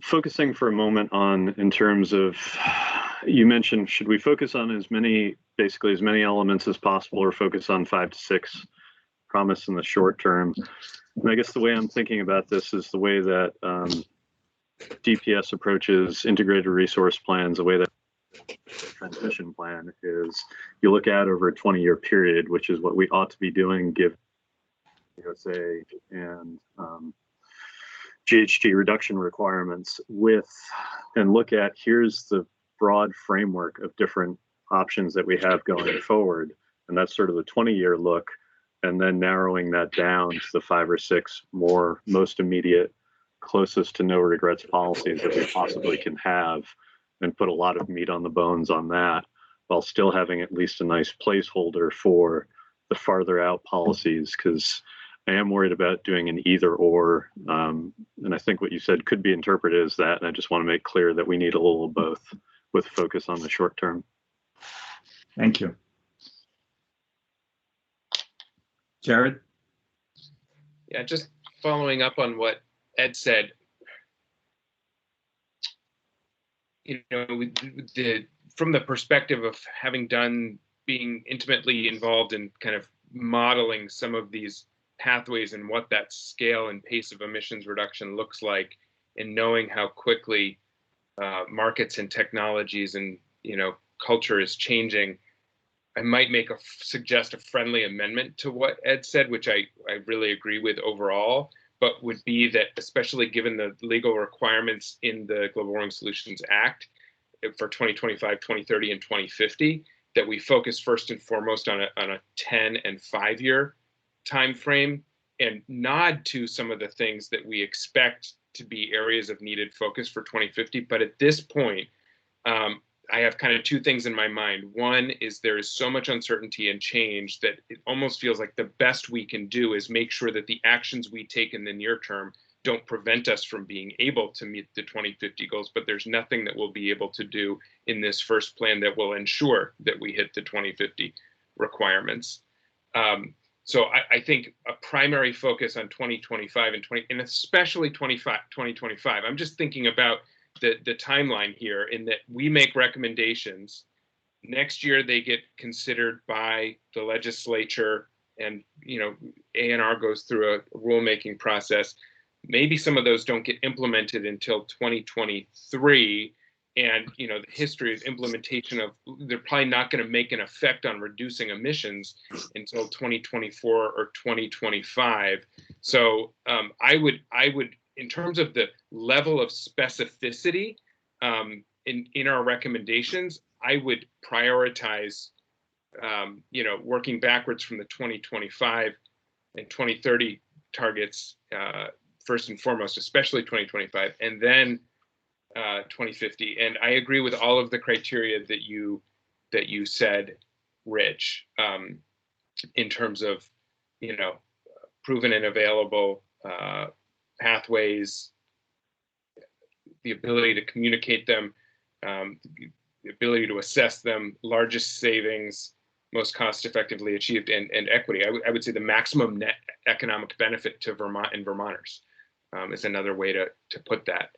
Focusing for a moment on, in terms of, you mentioned, should we focus on basically as many elements as possible, or focus on 5 to 6 promise in the short term? And I guess the way I'm thinking about this is the way that DPS approaches integrated resource plans, the way that transition plan is you look at over a 20-year period, which is what we ought to be doing given USA and GHG reduction requirements, and look at, here's the broad framework of different options that we have going forward. And that's sort of the 20-year look, and then narrowing that down to the 5 or 6 most immediate, closest to no regrets policies that we possibly can have, and put a lot of meat on the bones on that, while still having at least a nice placeholder for the farther out policies, because I am worried about doing an either or, and I think what you said could be interpreted as that, and I just want to make clear that we need a little of both, with focus on the short term. Thank you. Jared? Yeah, just following up on what Ed said, from the perspective of being intimately involved in kind of modeling some of these pathways and what that scale and pace of emissions reduction looks like, and knowing how quickly markets and technologies and culture is changing, I might suggest a friendly amendment to what Ed said, which I really agree with overall, but would be that, especially given the legal requirements in the Global Warming Solutions Act for 2025, 2030, and 2050, that we focus first and foremost on a 10 and 5-year time frame, and nod to some of the things that we expect to be areas of needed focus for 2050. But at this point, I have kind of 2 things in my mind. One is there is so much uncertainty and change that it almost feels like the best we can do is make sure that the actions we take in the near term don't prevent us from being able to meet the 2050 goals, but there's nothing that we'll be able to do in this first plan that will ensure that we hit the 2050 requirements. So I think a primary focus on 2025 and especially 2025. I'm just thinking about the timeline here, in that we make recommendations. Next year, they get considered by the legislature, and ANR goes through a rulemaking process. Maybe some of those don't get implemented until 2023. And the history of implementation of, they're probably not going to make an effect on reducing emissions until 2024 or 2025. So I would, in terms of the level of specificity in our recommendations, I would prioritize working backwards from the 2025 and 2030 targets first and foremost, especially 2025, and then 2050. And I agree with all of the criteria that you said, Rich, in terms of proven and available pathways, the ability to communicate them, the ability to assess them, largest savings, most cost effectively achieved, and equity. I would say the maximum net economic benefit to Vermont and Vermonters is another way to put that.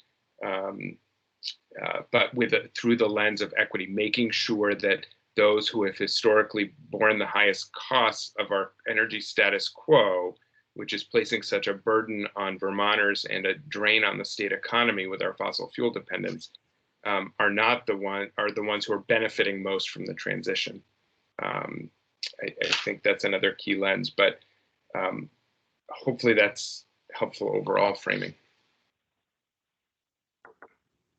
But through the lens of equity, making sure that those who have historically borne the highest costs of our energy status quo, which is placing such a burden on Vermonters and a drain on the state economy with our fossil fuel dependence, are the ones who are benefiting most from the transition. I think that's another key lens, but hopefully that's helpful overall framing.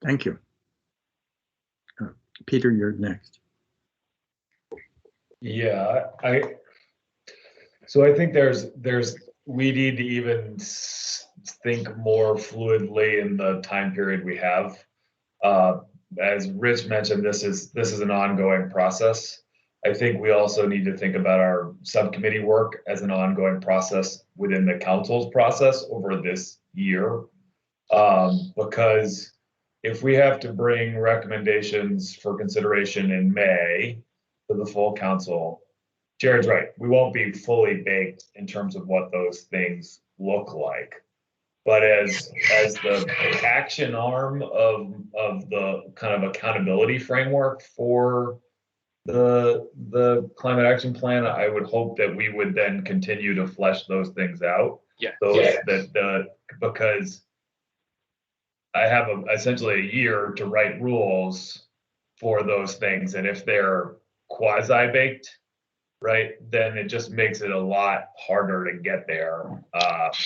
Thank you. Peter, you're next. Yeah, so I think we need to even think more fluidly in the time period we have. As Rich mentioned, this is an ongoing process. I think we also need to think about our subcommittee work as an ongoing process within the council's process over this year, because if we have to bring recommendations for consideration in May to the full council, Jared's right. We won't be fully baked in terms of what those things look like. But as the action arm of the kind of accountability framework for the climate action plan, I would hope that we would then continue to flesh those things out. Yeah. Because I have essentially a year to write rules for those things, and if they're quasi baked, right, then it just makes it a lot harder to get there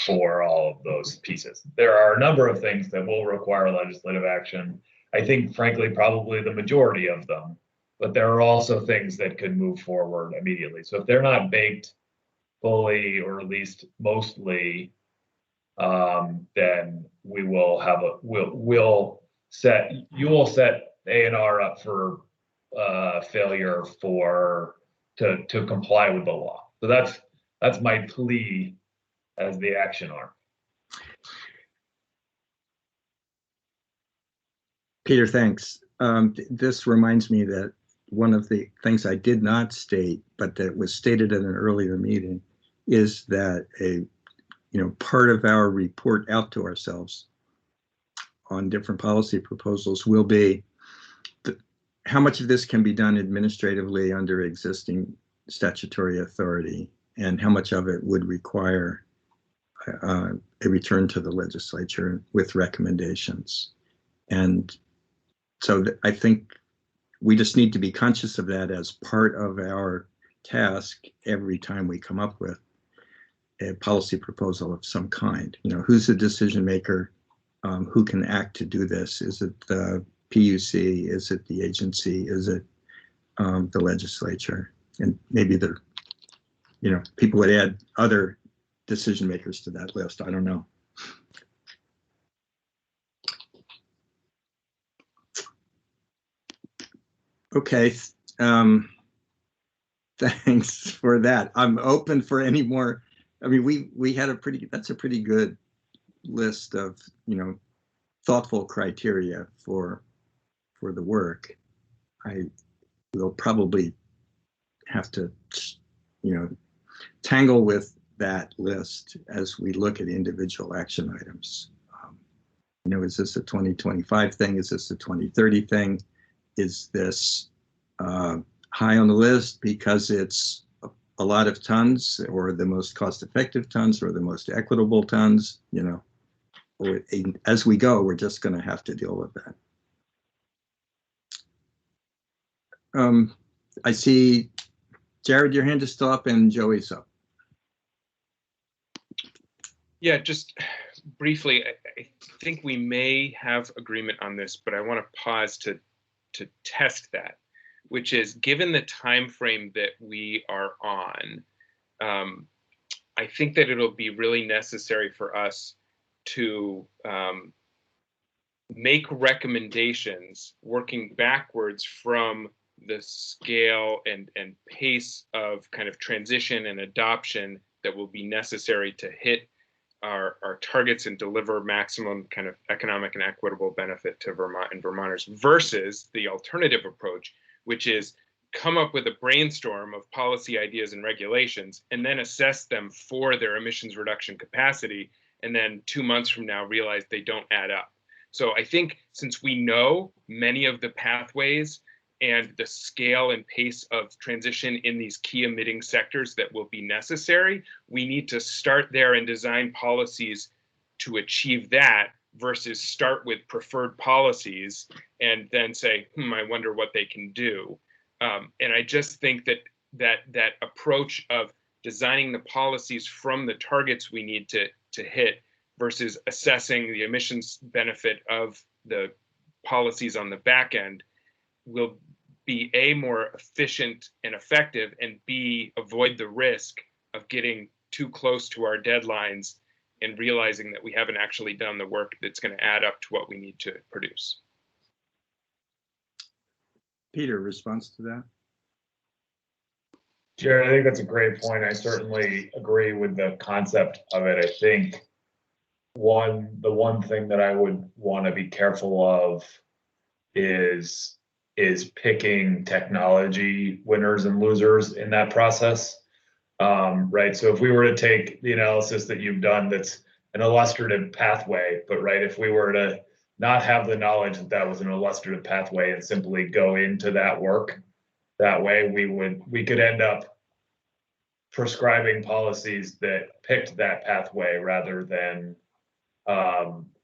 for all of those pieces. There are a number of things that will require legislative action. I think, frankly, probably the majority of them, but there are also things that could move forward immediately. So if they're not baked fully, or at least mostly, then we will have you'll set A&R up for failure to comply with the law. So that's my plea as the action arm. Peter, thanks. This reminds me that one of the things I did not state, but that was stated in an earlier meeting, is that part of our report out to ourselves on different policy proposals will be how much of this can be done administratively under existing statutory authority, and how much of it would require a return to the legislature with recommendations. And so I think we just need to be conscious of that as part of our task every time we come up with a policy proposal of some kind. Who's the decision maker? Who can act to do this? Is it the PUC? Is it the agency? Is it the legislature? And maybe people would add other decision makers to that list. I don't know. Okay. Thanks for that. I'm open for any more. I mean, we had that's a pretty good list of, thoughtful criteria for the work. I will probably have to, tangle with that list as we look at individual action items. Is this a 2025 thing? Is this a 2030 thing? Is this high on the list because it's a lot of tons, or the most cost-effective tons, or the most equitable tons? Or as we go, we're just going to have to deal with that. I see, Jared, your hand is still up, and Joey's up. Yeah, just briefly, I think we may have agreement on this, but I want to pause to test that, which is, given the time frame that we are on, I think that it'll be really necessary for us to make recommendations working backwards from the scale and pace of kind of transition and adoption that will be necessary to hit our targets and deliver maximum kind of economic and equitable benefit to Vermont and Vermonters, versus the alternative approach, which is come up with a brainstorm of policy ideas and regulations and then assess them for their emissions reduction capacity, and then 2 months from now realize they don't add up. So I think, since we know many of the pathways and the scale and pace of transition in these key emitting sectors that will be necessary, we need to start there and design policies to achieve that, versus start with preferred policies and then say, I wonder what they can do. And I just think that approach of designing the policies from the targets we need to hit, versus assessing the emissions benefit of the policies on the back end, will be A, more efficient and effective, and B, avoid the risk of getting too close to our deadlines and realizing that we haven't actually done the work that's going to add up to what we need to produce. Peter, response to that? Jared, I think that's a great point. I certainly agree with the concept of it. I think the one thing that I would want to be careful of is picking technology winners and losers in that process. Right. So if we were to take the analysis that you've done, that's an illustrative pathway, but right, if we were to not have the knowledge that that was an illustrative pathway and simply go into that work that way, we could end up prescribing policies that picked that pathway rather than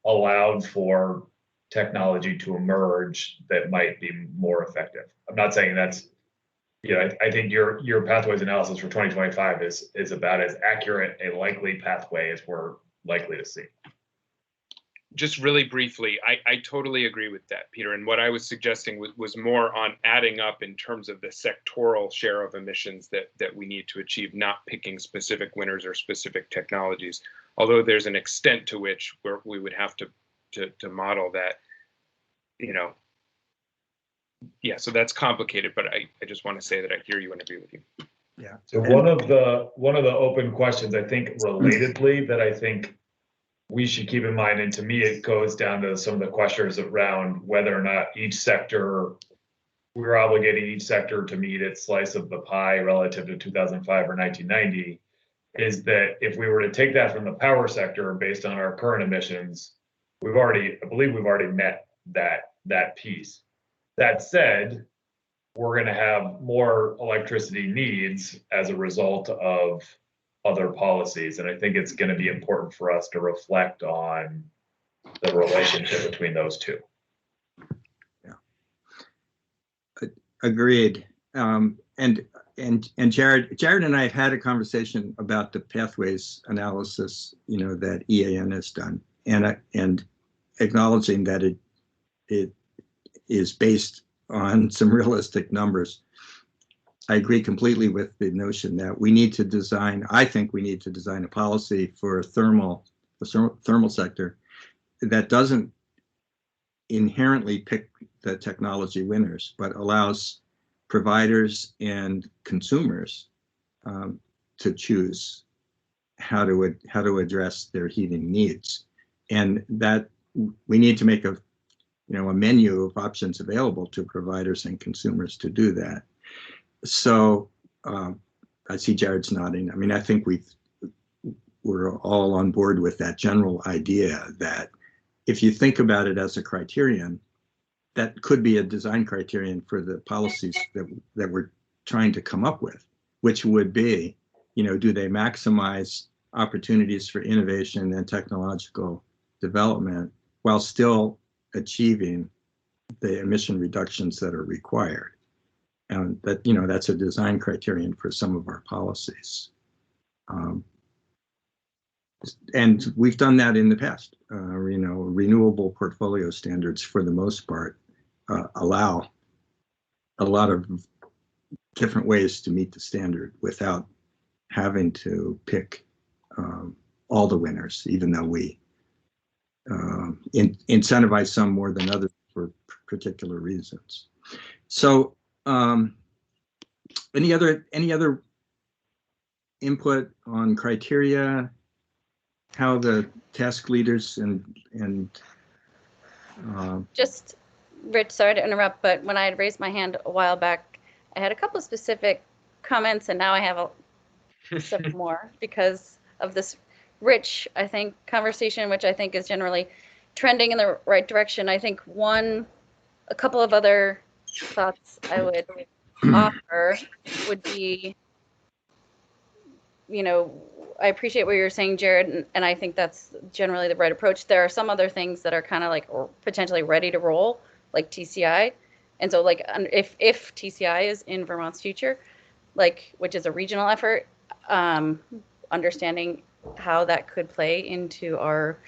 allowed for technology to emerge that might be more effective. I'm not saying that's, I think your pathways analysis for 2025 is about as accurate a likely pathway as we're likely to see. Just really briefly, I totally agree with that, Peter. And what I was suggesting was more on adding up in terms of the sectoral share of emissions that we need to achieve, not picking specific winners or specific technologies. Although there's an extent to which we would have to model that, yeah, so that's complicated, but I just want to say that I hear you and agree with you. Yeah. So one of the open questions, I think relatedly, that I think we should keep in mind, and to me, it goes down to some of the questions around whether or not we're obligating each sector to meet its slice of the pie relative to 2005 or 1990, is that if we were to take that from the power sector based on our current emissions, I believe we've already met that piece. That said, we're going to have more electricity needs as a result of other policies. And I think it's going to be important for us to reflect on the relationship between those two. Yeah. Agreed. And Jared and I have had a conversation about the pathways analysis, that EAN has done, and acknowledging that it is based on some realistic numbers. I agree completely with the notion that I think we need to design a policy for the thermal sector that doesn't inherently pick the technology winners, but allows providers and consumers to choose how to address their heating needs, and that we need to make a menu of options available to providers and consumers to do that. So I see Jared's nodding. I mean, I think we're all on board with that general idea that if you think about it as a criterion, that could be a design criterion for the policies that we're trying to come up with, which would be, do they maximize opportunities for innovation and technological development while still achieving the emission reductions that are required? And that, that's a design criterion for some of our policies. And we've done that in the past. Renewable portfolio standards, for the most part, allow a lot of different ways to meet the standard without having to pick all the winners, even though we incentivize some more than others for particular reasons. So any other input on criteria, how the task leaders and just, Rich, sorry to interrupt, but when I had raised my hand a while back, I had a couple of specific comments, and now I have some more because of this rich, I think, conversation, which I think is generally trending in the right direction. I think a couple of other thoughts I would offer would be, I appreciate what you're saying, Jared, and I think that's generally the right approach. There are some other things that are kind of like potentially ready to roll, like TCI. And so if TCI is in Vermont's future, which is a regional effort, understanding how that could play into our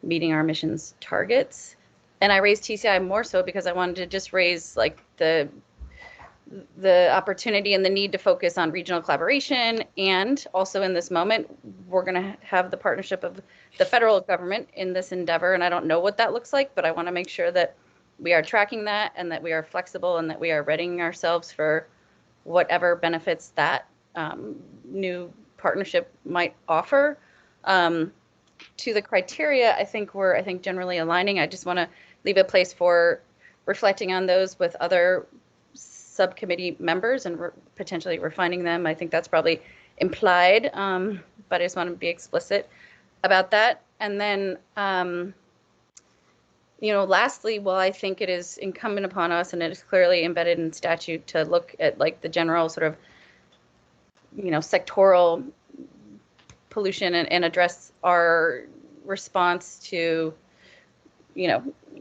meeting our emissions targets. And I raised TCI more so because I wanted to just raise the opportunity and the need to focus on regional collaboration. And also in this moment, we're going to have the partnership of the federal government in this endeavor. And I don't know what that looks like, but I want to make sure that we are tracking that and that we are flexible and that we are readying ourselves for whatever benefits that new partnership might offer. To to the criteria, I think we're generally aligning. I just want to leave a place for reflecting on those with other subcommittee members and potentially refining them. I think that's probably implied, but I just want to be explicit about that. And then, lastly, well, I think it is incumbent upon us, and it is clearly embedded in statute, to look at like the general sort of, sectoral pollution and address our response to,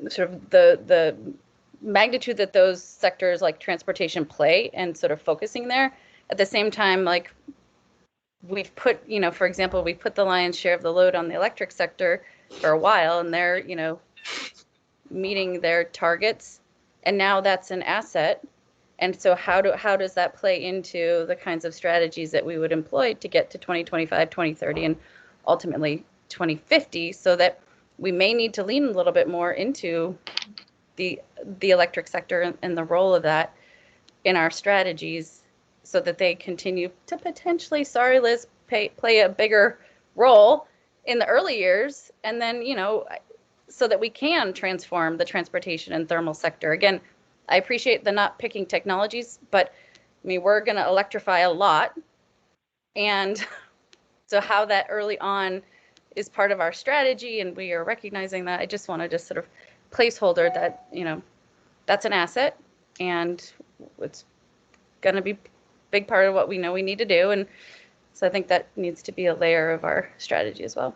sort of the magnitude that those sectors like transportation play, and sort of focusing there. At the same time, like we've put, for example, we put the lion's share of the load on the electric sector for a while, and they're, meeting their targets, and now that's an asset. And so how does that play into the kinds of strategies that we would employ to get to 2025, 2030, and ultimately 2050, so that we may need to lean a little bit more into the electric sector and the role of that in our strategies, so that they continue to potentially, sorry Liz, play a bigger role in the early years, and then, so that we can transform the transportation and thermal sector. Again, I appreciate the not picking technologies, but I mean, we're going to electrify a lot. And so how that early on is part of our strategy, and we are recognizing that, I just want to just sort of placeholder that, that's an asset, and it's going to be a big part of what we know we need to do. And so I think that needs to be a layer of our strategy as well.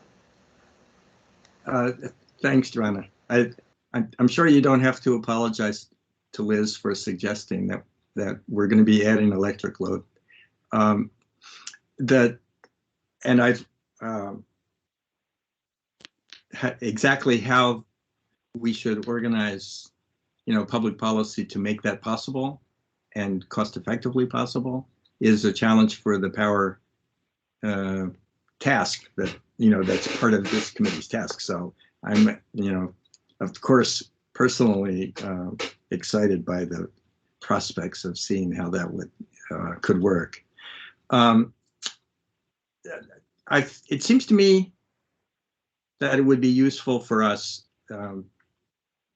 Thanks, Joanna. I'm sure you don't have to apologize to Liz for suggesting that we're going to be adding electric load. Exactly how we should organize, public policy to make that possible and cost effectively possible is a challenge for the power task that, that's part of this committee's task. So I'm, of course, personally excited by the prospects of seeing how that could work. It seems to me that it would be useful for us,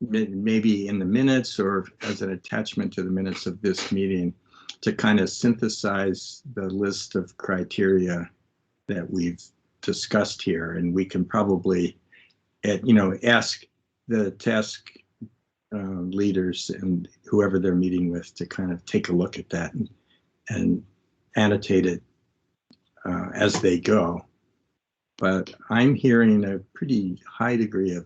maybe in the minutes or as an attachment to the minutes of this meeting, to kind of synthesize the list of criteria that we've discussed here, and we can probably, ask the task leaders and whoever they're meeting with to kind of take a look at that and annotate it as they go. But I'm hearing a pretty high degree of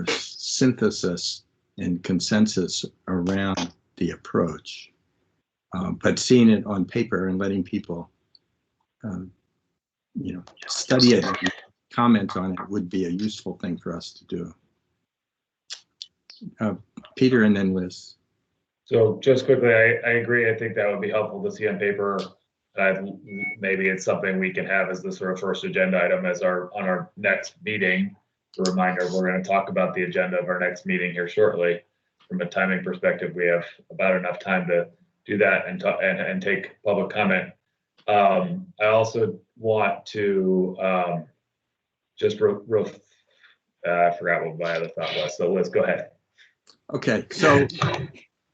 synthesis and consensus around the approach. But seeing it on paper and letting people, study it and comment on it would be a useful thing for us to do. Peter and then Liz. So just quickly, I agree. I think that would be helpful to see on paper. Maybe it's something we can have as the sort of first agenda item on our next meeting. A reminder, we're going to talk about the agenda of our next meeting here shortly. From a timing perspective, we have about enough time to do that and take public comment. I also want to just I forgot what my other thought was. So Liz, go ahead. Okay, so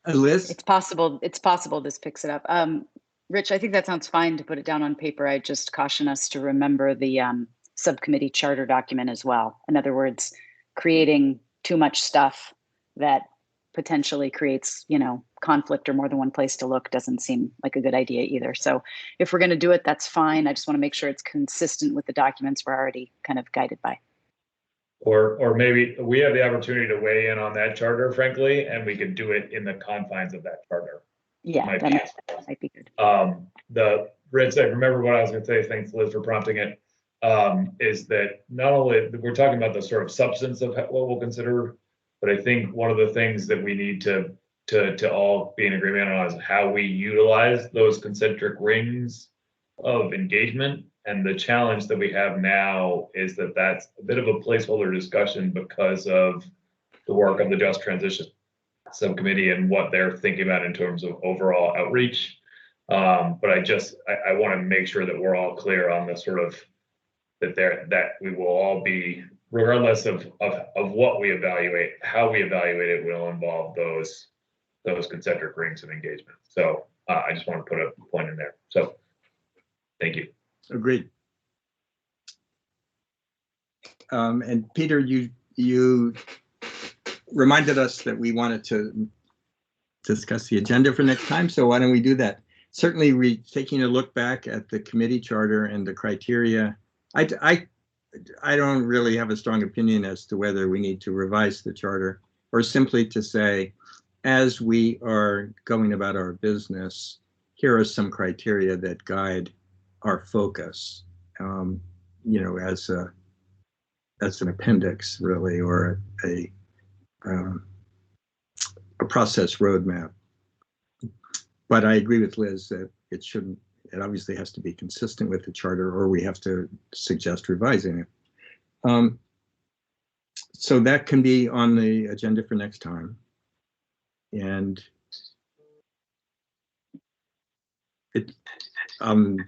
Liz? It's possible this picks it up. Rich, I think that sounds fine to put it down on paper. I just caution us to remember the subcommittee charter document as well. In other words, creating too much stuff that potentially creates, conflict or more than one place to look doesn't seem like a good idea either. So if we're going to do it, that's fine. I just want to make sure it's consistent with the documents we're already kind of guided by. Or maybe we have the opportunity to weigh in on that charter, frankly, and we could do it in the confines of that charter. Yeah, that might be good. Rich, I remember what I was going to say. Thanks, Liz, for prompting it. Is that not only we're talking about the sort of substance of what we'll consider, but I think one of the things that we need to all be in agreement on is how we utilize those concentric rings of engagement. And the challenge that we have now is that that's a bit of a placeholder discussion because of the work of the Just Transition Subcommittee and what they're thinking about in terms of overall outreach. But I want to make sure that we're all clear on the sort of that we will all be, regardless of what we evaluate, how we evaluate it will involve those concentric rings of engagement. So I just want to put a point in there. So thank you. Agreed. And Peter, you reminded us that we wanted to discuss the agenda for next time. So why don't we do that? Certainly, taking a look back at the committee charter and the criteria. I don't really have a strong opinion as to whether we need to revise the charter or simply to say, as we are going about our business, here are some criteria that guide our focus, you know, as an appendix, really, or a process roadmap. But I agree with Liz that it obviously has to be consistent with the charter, or we have to suggest revising it. So that can be on the agenda for next time. And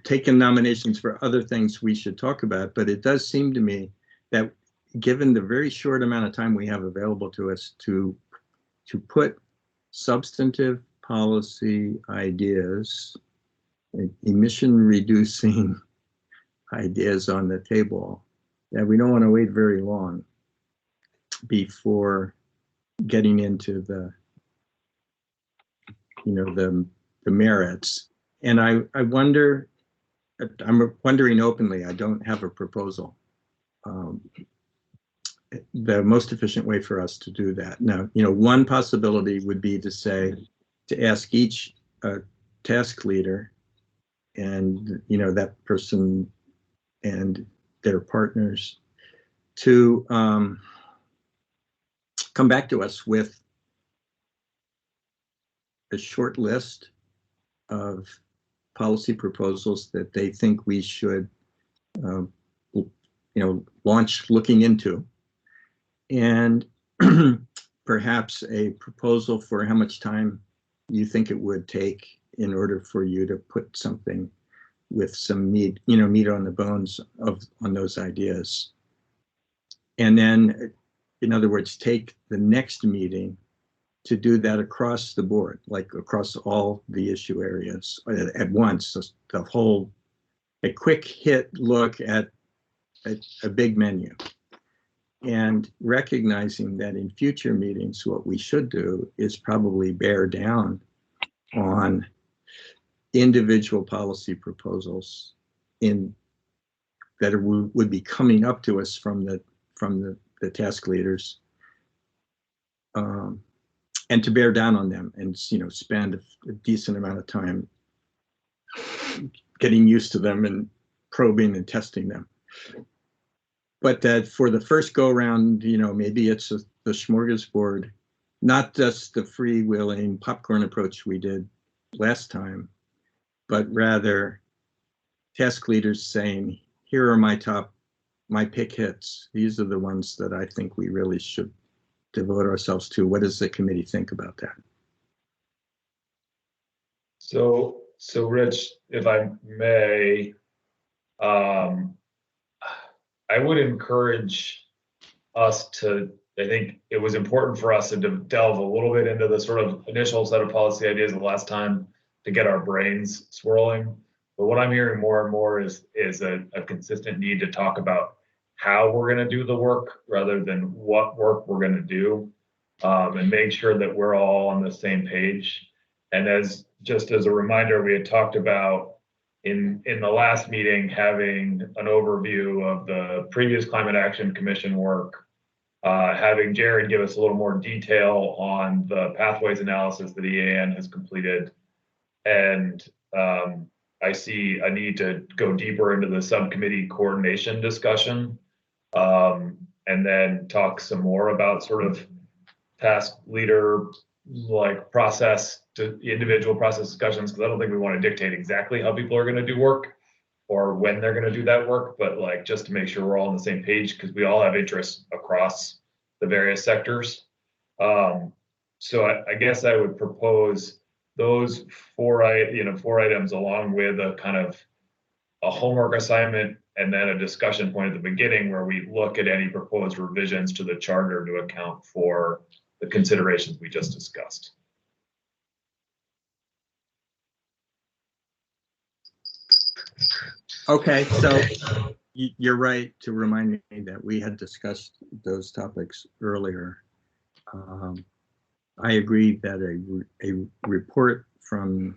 taking nominations for other things we should talk about, but it does seem to me that given the very short amount of time we have available to us to put substantive policy ideas, emission reducing ideas on the table, that we don't want to wait very long before getting into the, you know, the merits. And I'm wondering openly, I don't have a proposal. The most efficient way for us to do that. Now, you know, one possibility would be to say, to ask each task leader and, you know, that person and their partners to come back to us with a short list of policy proposals that they think we should, you know, launch looking into, and perhaps a proposal for how much time you think it would take in order for you to put something with some meat, you know, meat on the bones on those ideas. And then, in other words, take the next meeting to do that across the board, like across all the issue areas at once. So a quick hit look at a big menu. And recognizing that in future meetings, what we should do is probably bear down on individual policy proposals that would be coming up to us from the task leaders, and to bear down on them and, you know, spend a decent amount of time getting used to them and probing and testing them. But that for the first go around, you know, maybe it's the smorgasbord, not just the freewheeling popcorn approach we did last time, but rather task leaders saying, here are my pick hits. These are the ones that I think we really should devote ourselves to. What does the committee think about that? So Rich, if I may, I would encourage us to, I think it was important for us to delve a little bit into the sort of initial set of policy ideas the last time to get our brains swirling. But what I'm hearing more and more is a consistent need to talk about how we're going to do the work rather than what work we're going to do, and make sure that we're all on the same page. And just as a reminder, we had talked about in the last meeting having an overview of the previous Climate Action Commission work, having Jared give us a little more detail on the pathways analysis that EAN has completed. And I see a need to go deeper into the subcommittee coordination discussion, and then talk some more about sort of task leader like process to individual process discussions, because I don't think we want to dictate exactly how people are going to do work or when they're going to do that work, but like just to make sure we're all on the same page, because we all have interests across the various sectors. So I guess I would propose those four items along with a kind of a homework assignment and then a discussion point at the beginning where we look at any proposed revisions to the charter to account for the considerations we just discussed. Okay, so you're right to remind me that we had discussed those topics earlier. I agree that a report from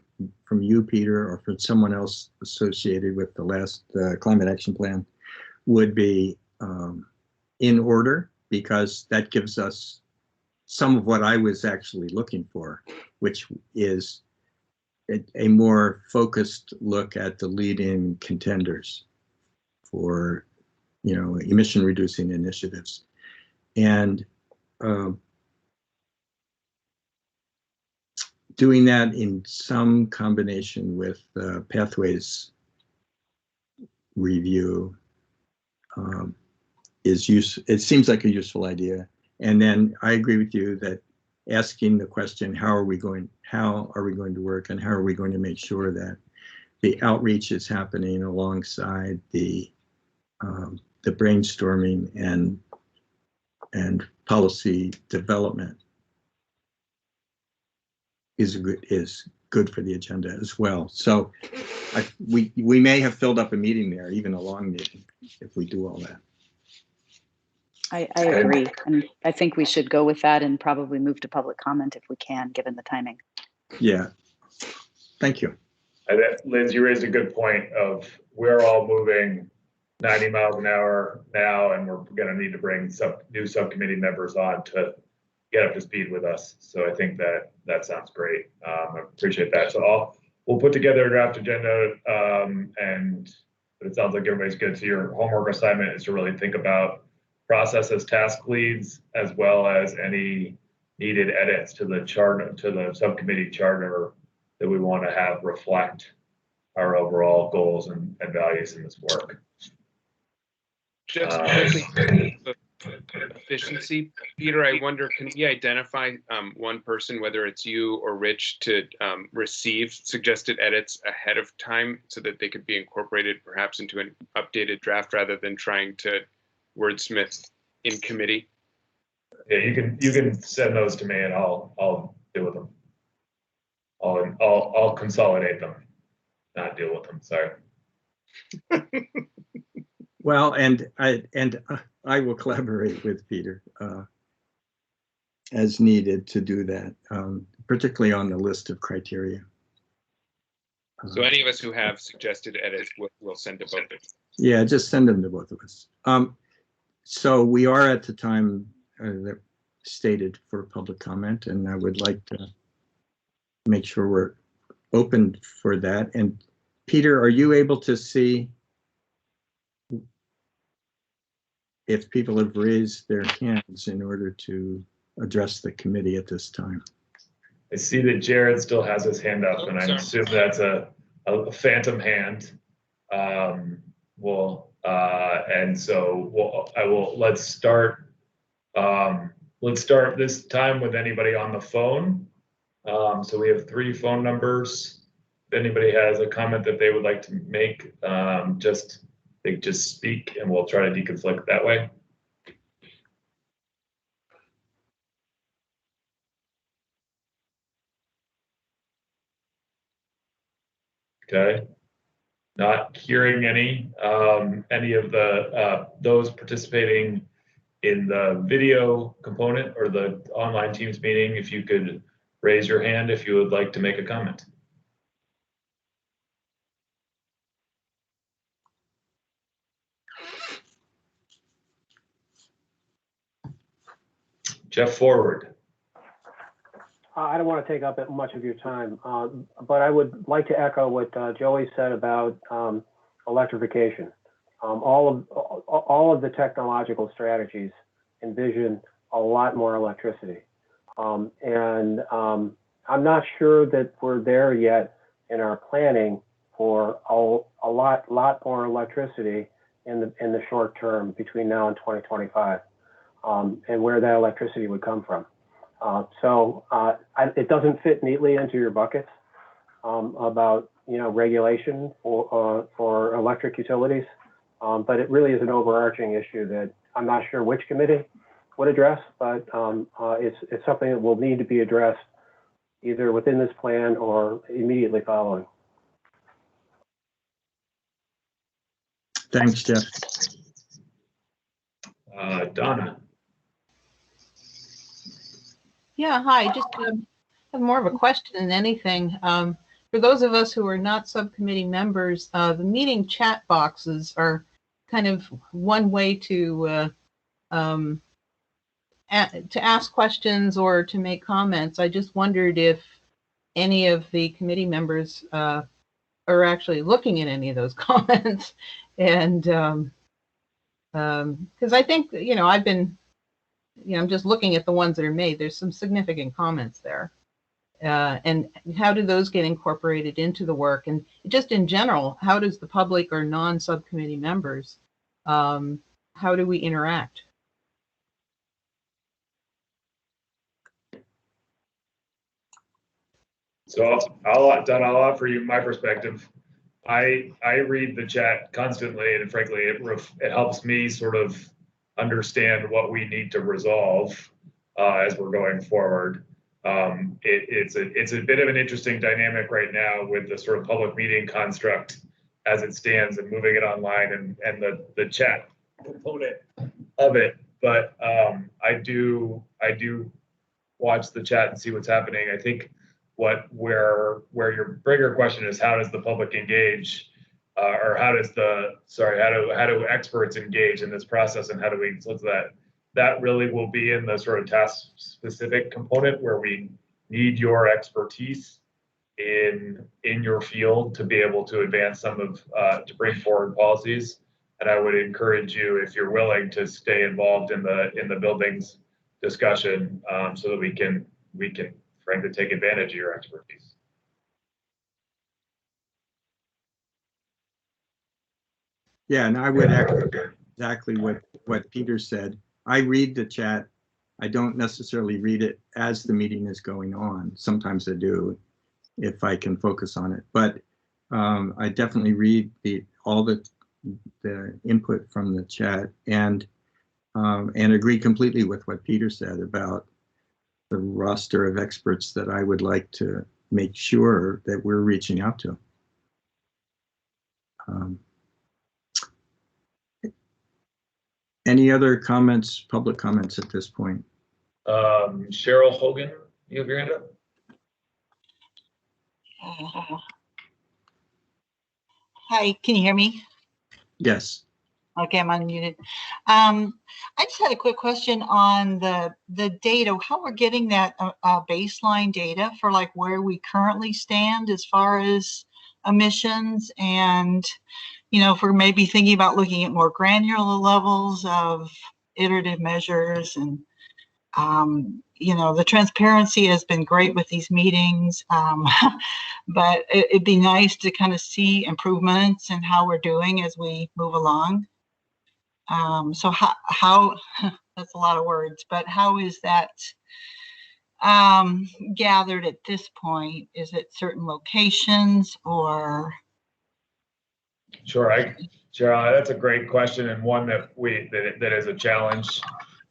you, Peter, or from someone else associated with the last climate action plan would be in order, because that gives us some of what I was actually looking for, which is a more focused look at the leading contenders for, emission reducing initiatives. And doing that in some combination with pathways review is it seems like a useful idea. And then I agree with you that asking the question, how are we going to work, and how are we going to make sure that the outreach is happening alongside the brainstorming and policy development is good for the agenda as well. So we may have filled up a meeting there, even a long meeting, if we do all that. I agree. And I think we should go with that and probably move to public comment if we can, given the timing. Yeah. Thank you. Liz, you raised a good point of we're all moving 90 miles an hour now, and we're going to need to bring new subcommittee members on to get up to speed with us. So I think that sounds great. I appreciate that. So we'll put together a draft agenda, but it sounds like everybody's good. So your homework assignment is to really think about process as task leads, as well as any needed edits to the charter, to the subcommittee charter that we want to have reflect our overall goals and values in this work. Just quickly, efficiency, Peter, I wonder, can we identify one person, whether it's you or Rich, to receive suggested edits ahead of time so that they could be incorporated perhaps into an updated draft rather than trying to wordsmith in committee? Yeah, you can send those to me and I'll deal with them. I'll consolidate them, not deal with them. Sorry. Well, and I will collaborate with Peter as needed to do that, particularly on the list of criteria. So any of us who have suggested edits will send to both of us. Yeah, just send them to both of us. So we are at the time that stated for public comment, and I would like to make sure we're open for that. And Peter, are you able to see if people have raised their hands in order to address the committee at this time? I see that Jared still has his hand up, and I assume that's a phantom hand. Let's start this time with anybody on the phone. So we have 3 phone numbers. If anybody has a comment that they would like to make, they just speak and we'll try to deconflict that way. Okay. Not hearing any of the those participating in the video component or the online Teams meeting, if you could raise your hand if you would like to make a comment. Jeff Forward. I don't want to take up much of your time, but I would like to echo what Joey said about electrification. All of the technological strategies envision a lot more electricity. And I'm not sure that we're there yet in our planning for a lot more electricity in the short term between now and 2025, and where that electricity would come from. It doesn't fit neatly into your buckets about regulation for electric utilities. But it really is an overarching issue that I'm not sure which committee would address, but it's something that will need to be addressed either within this plan or immediately following. Thanks, Jeff. Donna. Yeah, hi. Just have more of a question than anything. For those of us who are not subcommittee members, the meeting chat boxes are kind of one way to ask questions or to make comments. I just wondered if any of the committee members are actually looking at any of those comments, and because I think I've been I'm just looking at the ones that are made. There's some significant comments there. And how do those get incorporated into the work? And just in general, how does the public or non-subcommittee members, how do we interact? So I'll offer you my perspective. I read the chat constantly, and frankly, it helps me sort of understand what we need to resolve as we're going forward. It's a bit of an interesting dynamic right now with the sort of public meeting construct as it stands and moving it online and the chat component of it. But I do watch the chat and see what's happening. I think where your bigger question is, how does the public engage, or how do experts engage in this process, and how do we look at that really will be in the sort of task specific component where we need your expertise in your field to be able to advance some of to bring forward policies. And I would encourage you, if you're willing, to stay involved in the buildings discussion so that we can frankly take advantage of your expertise. Yeah, and I would echo exactly what Peter said. I read the chat. I don't necessarily read it as the meeting is going on. Sometimes I do, if I can focus on it. But I definitely read all the input from the chat and agree completely with what Peter said about the roster of experts that I would like to make sure that we're reaching out to. Any other comments, public comments at this point? Cheryl Hogan, you have your hand up? Hi, can you hear me? Yes. Okay, I'm unmuted. I just had a quick question on the data, how we're getting that baseline data for like where we currently stand as far as emissions, and if we're maybe thinking about looking at more granular levels of iterative measures. And the transparency has been great with these meetings, but it'd be nice to kind of see improvements in how we're doing as we move along. So how that's a lot of words, but how is that gathered at this point? Is it certain locations or? Sure, that's a great question, and one that is a challenge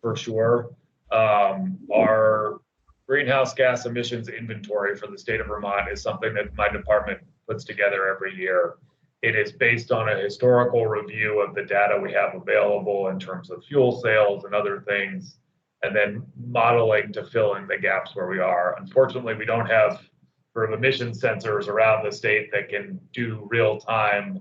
for sure. Our greenhouse gas emissions inventory for the state of Vermont is something that my department puts together every year. It is based on a historical review of the data we have available in terms of fuel sales and other things, and then modeling to fill in the gaps where we are. Unfortunately, we don't have sort of emission sensors around the state that can do real-time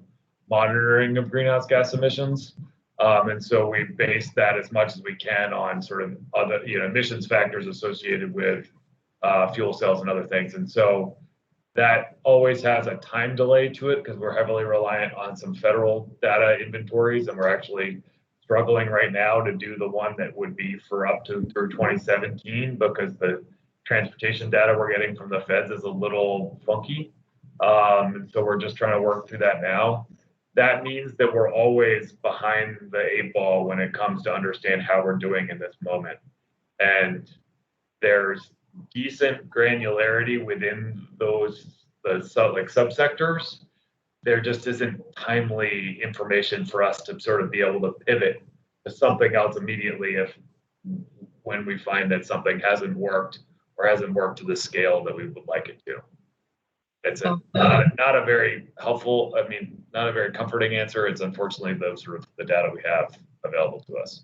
monitoring of greenhouse gas emissions. And so we base that as much as we can on sort of other emissions factors associated with fuel cells and other things. And so that always has a time delay to it because we're heavily reliant on some federal data inventories, and we're actually struggling right now to do the one that would be for up to through 2017 because the transportation data we're getting from the feds is a little funky. And so we're just trying to work through that now. That means that we're always behind the 8 ball when it comes to understand how we're doing in this moment. And there's decent granularity within those subsectors, there just isn't timely information for us to sort of be able to pivot to something else immediately when we find that something hasn't worked or hasn't worked to the scale that we would like it to. It's not a very helpful, I mean, not a very comforting answer. It's unfortunately the data we have available to us.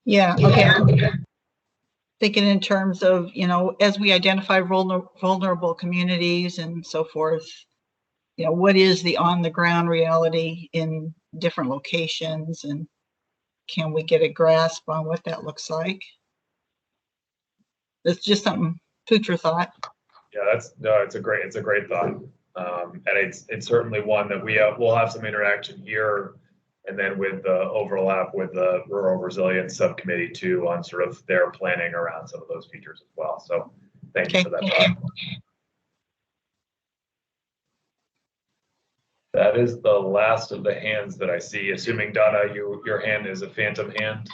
Yeah, okay. I'm thinking in terms of, as we identify vulnerable communities and so forth, what is the on the ground reality in different locations, and can we get a grasp on what that looks like? It's just something, food for thought. Yeah, it's a great thought. And it's certainly one that we'll have some interaction here, and then with the overlap with the Rural Resilience Subcommittee too, on sort of their planning around some of those features as well. So thank you for that thought. That is the last of the hands that I see, assuming Donna, your hand is a phantom hand.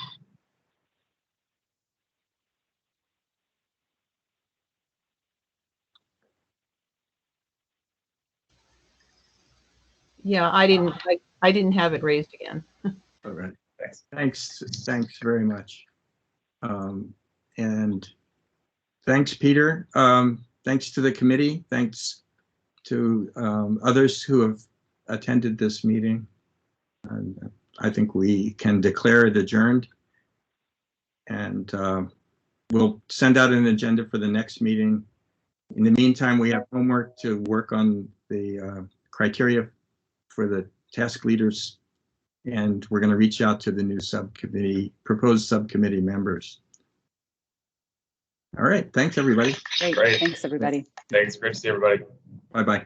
Yeah, I didn't have it raised again. All right. Thanks. Thanks very much. And thanks, Peter. Thanks to the committee. Thanks to others who have attended this meeting. I think we can declare it adjourned, and we'll send out an agenda for the next meeting. In the meantime, we have homework to work on the criteria for the task leaders, and we're going to reach out to the new proposed subcommittee members. All right. Thanks, everybody. Great. Thanks, everybody. Thanks. Great to see everybody. Bye-bye.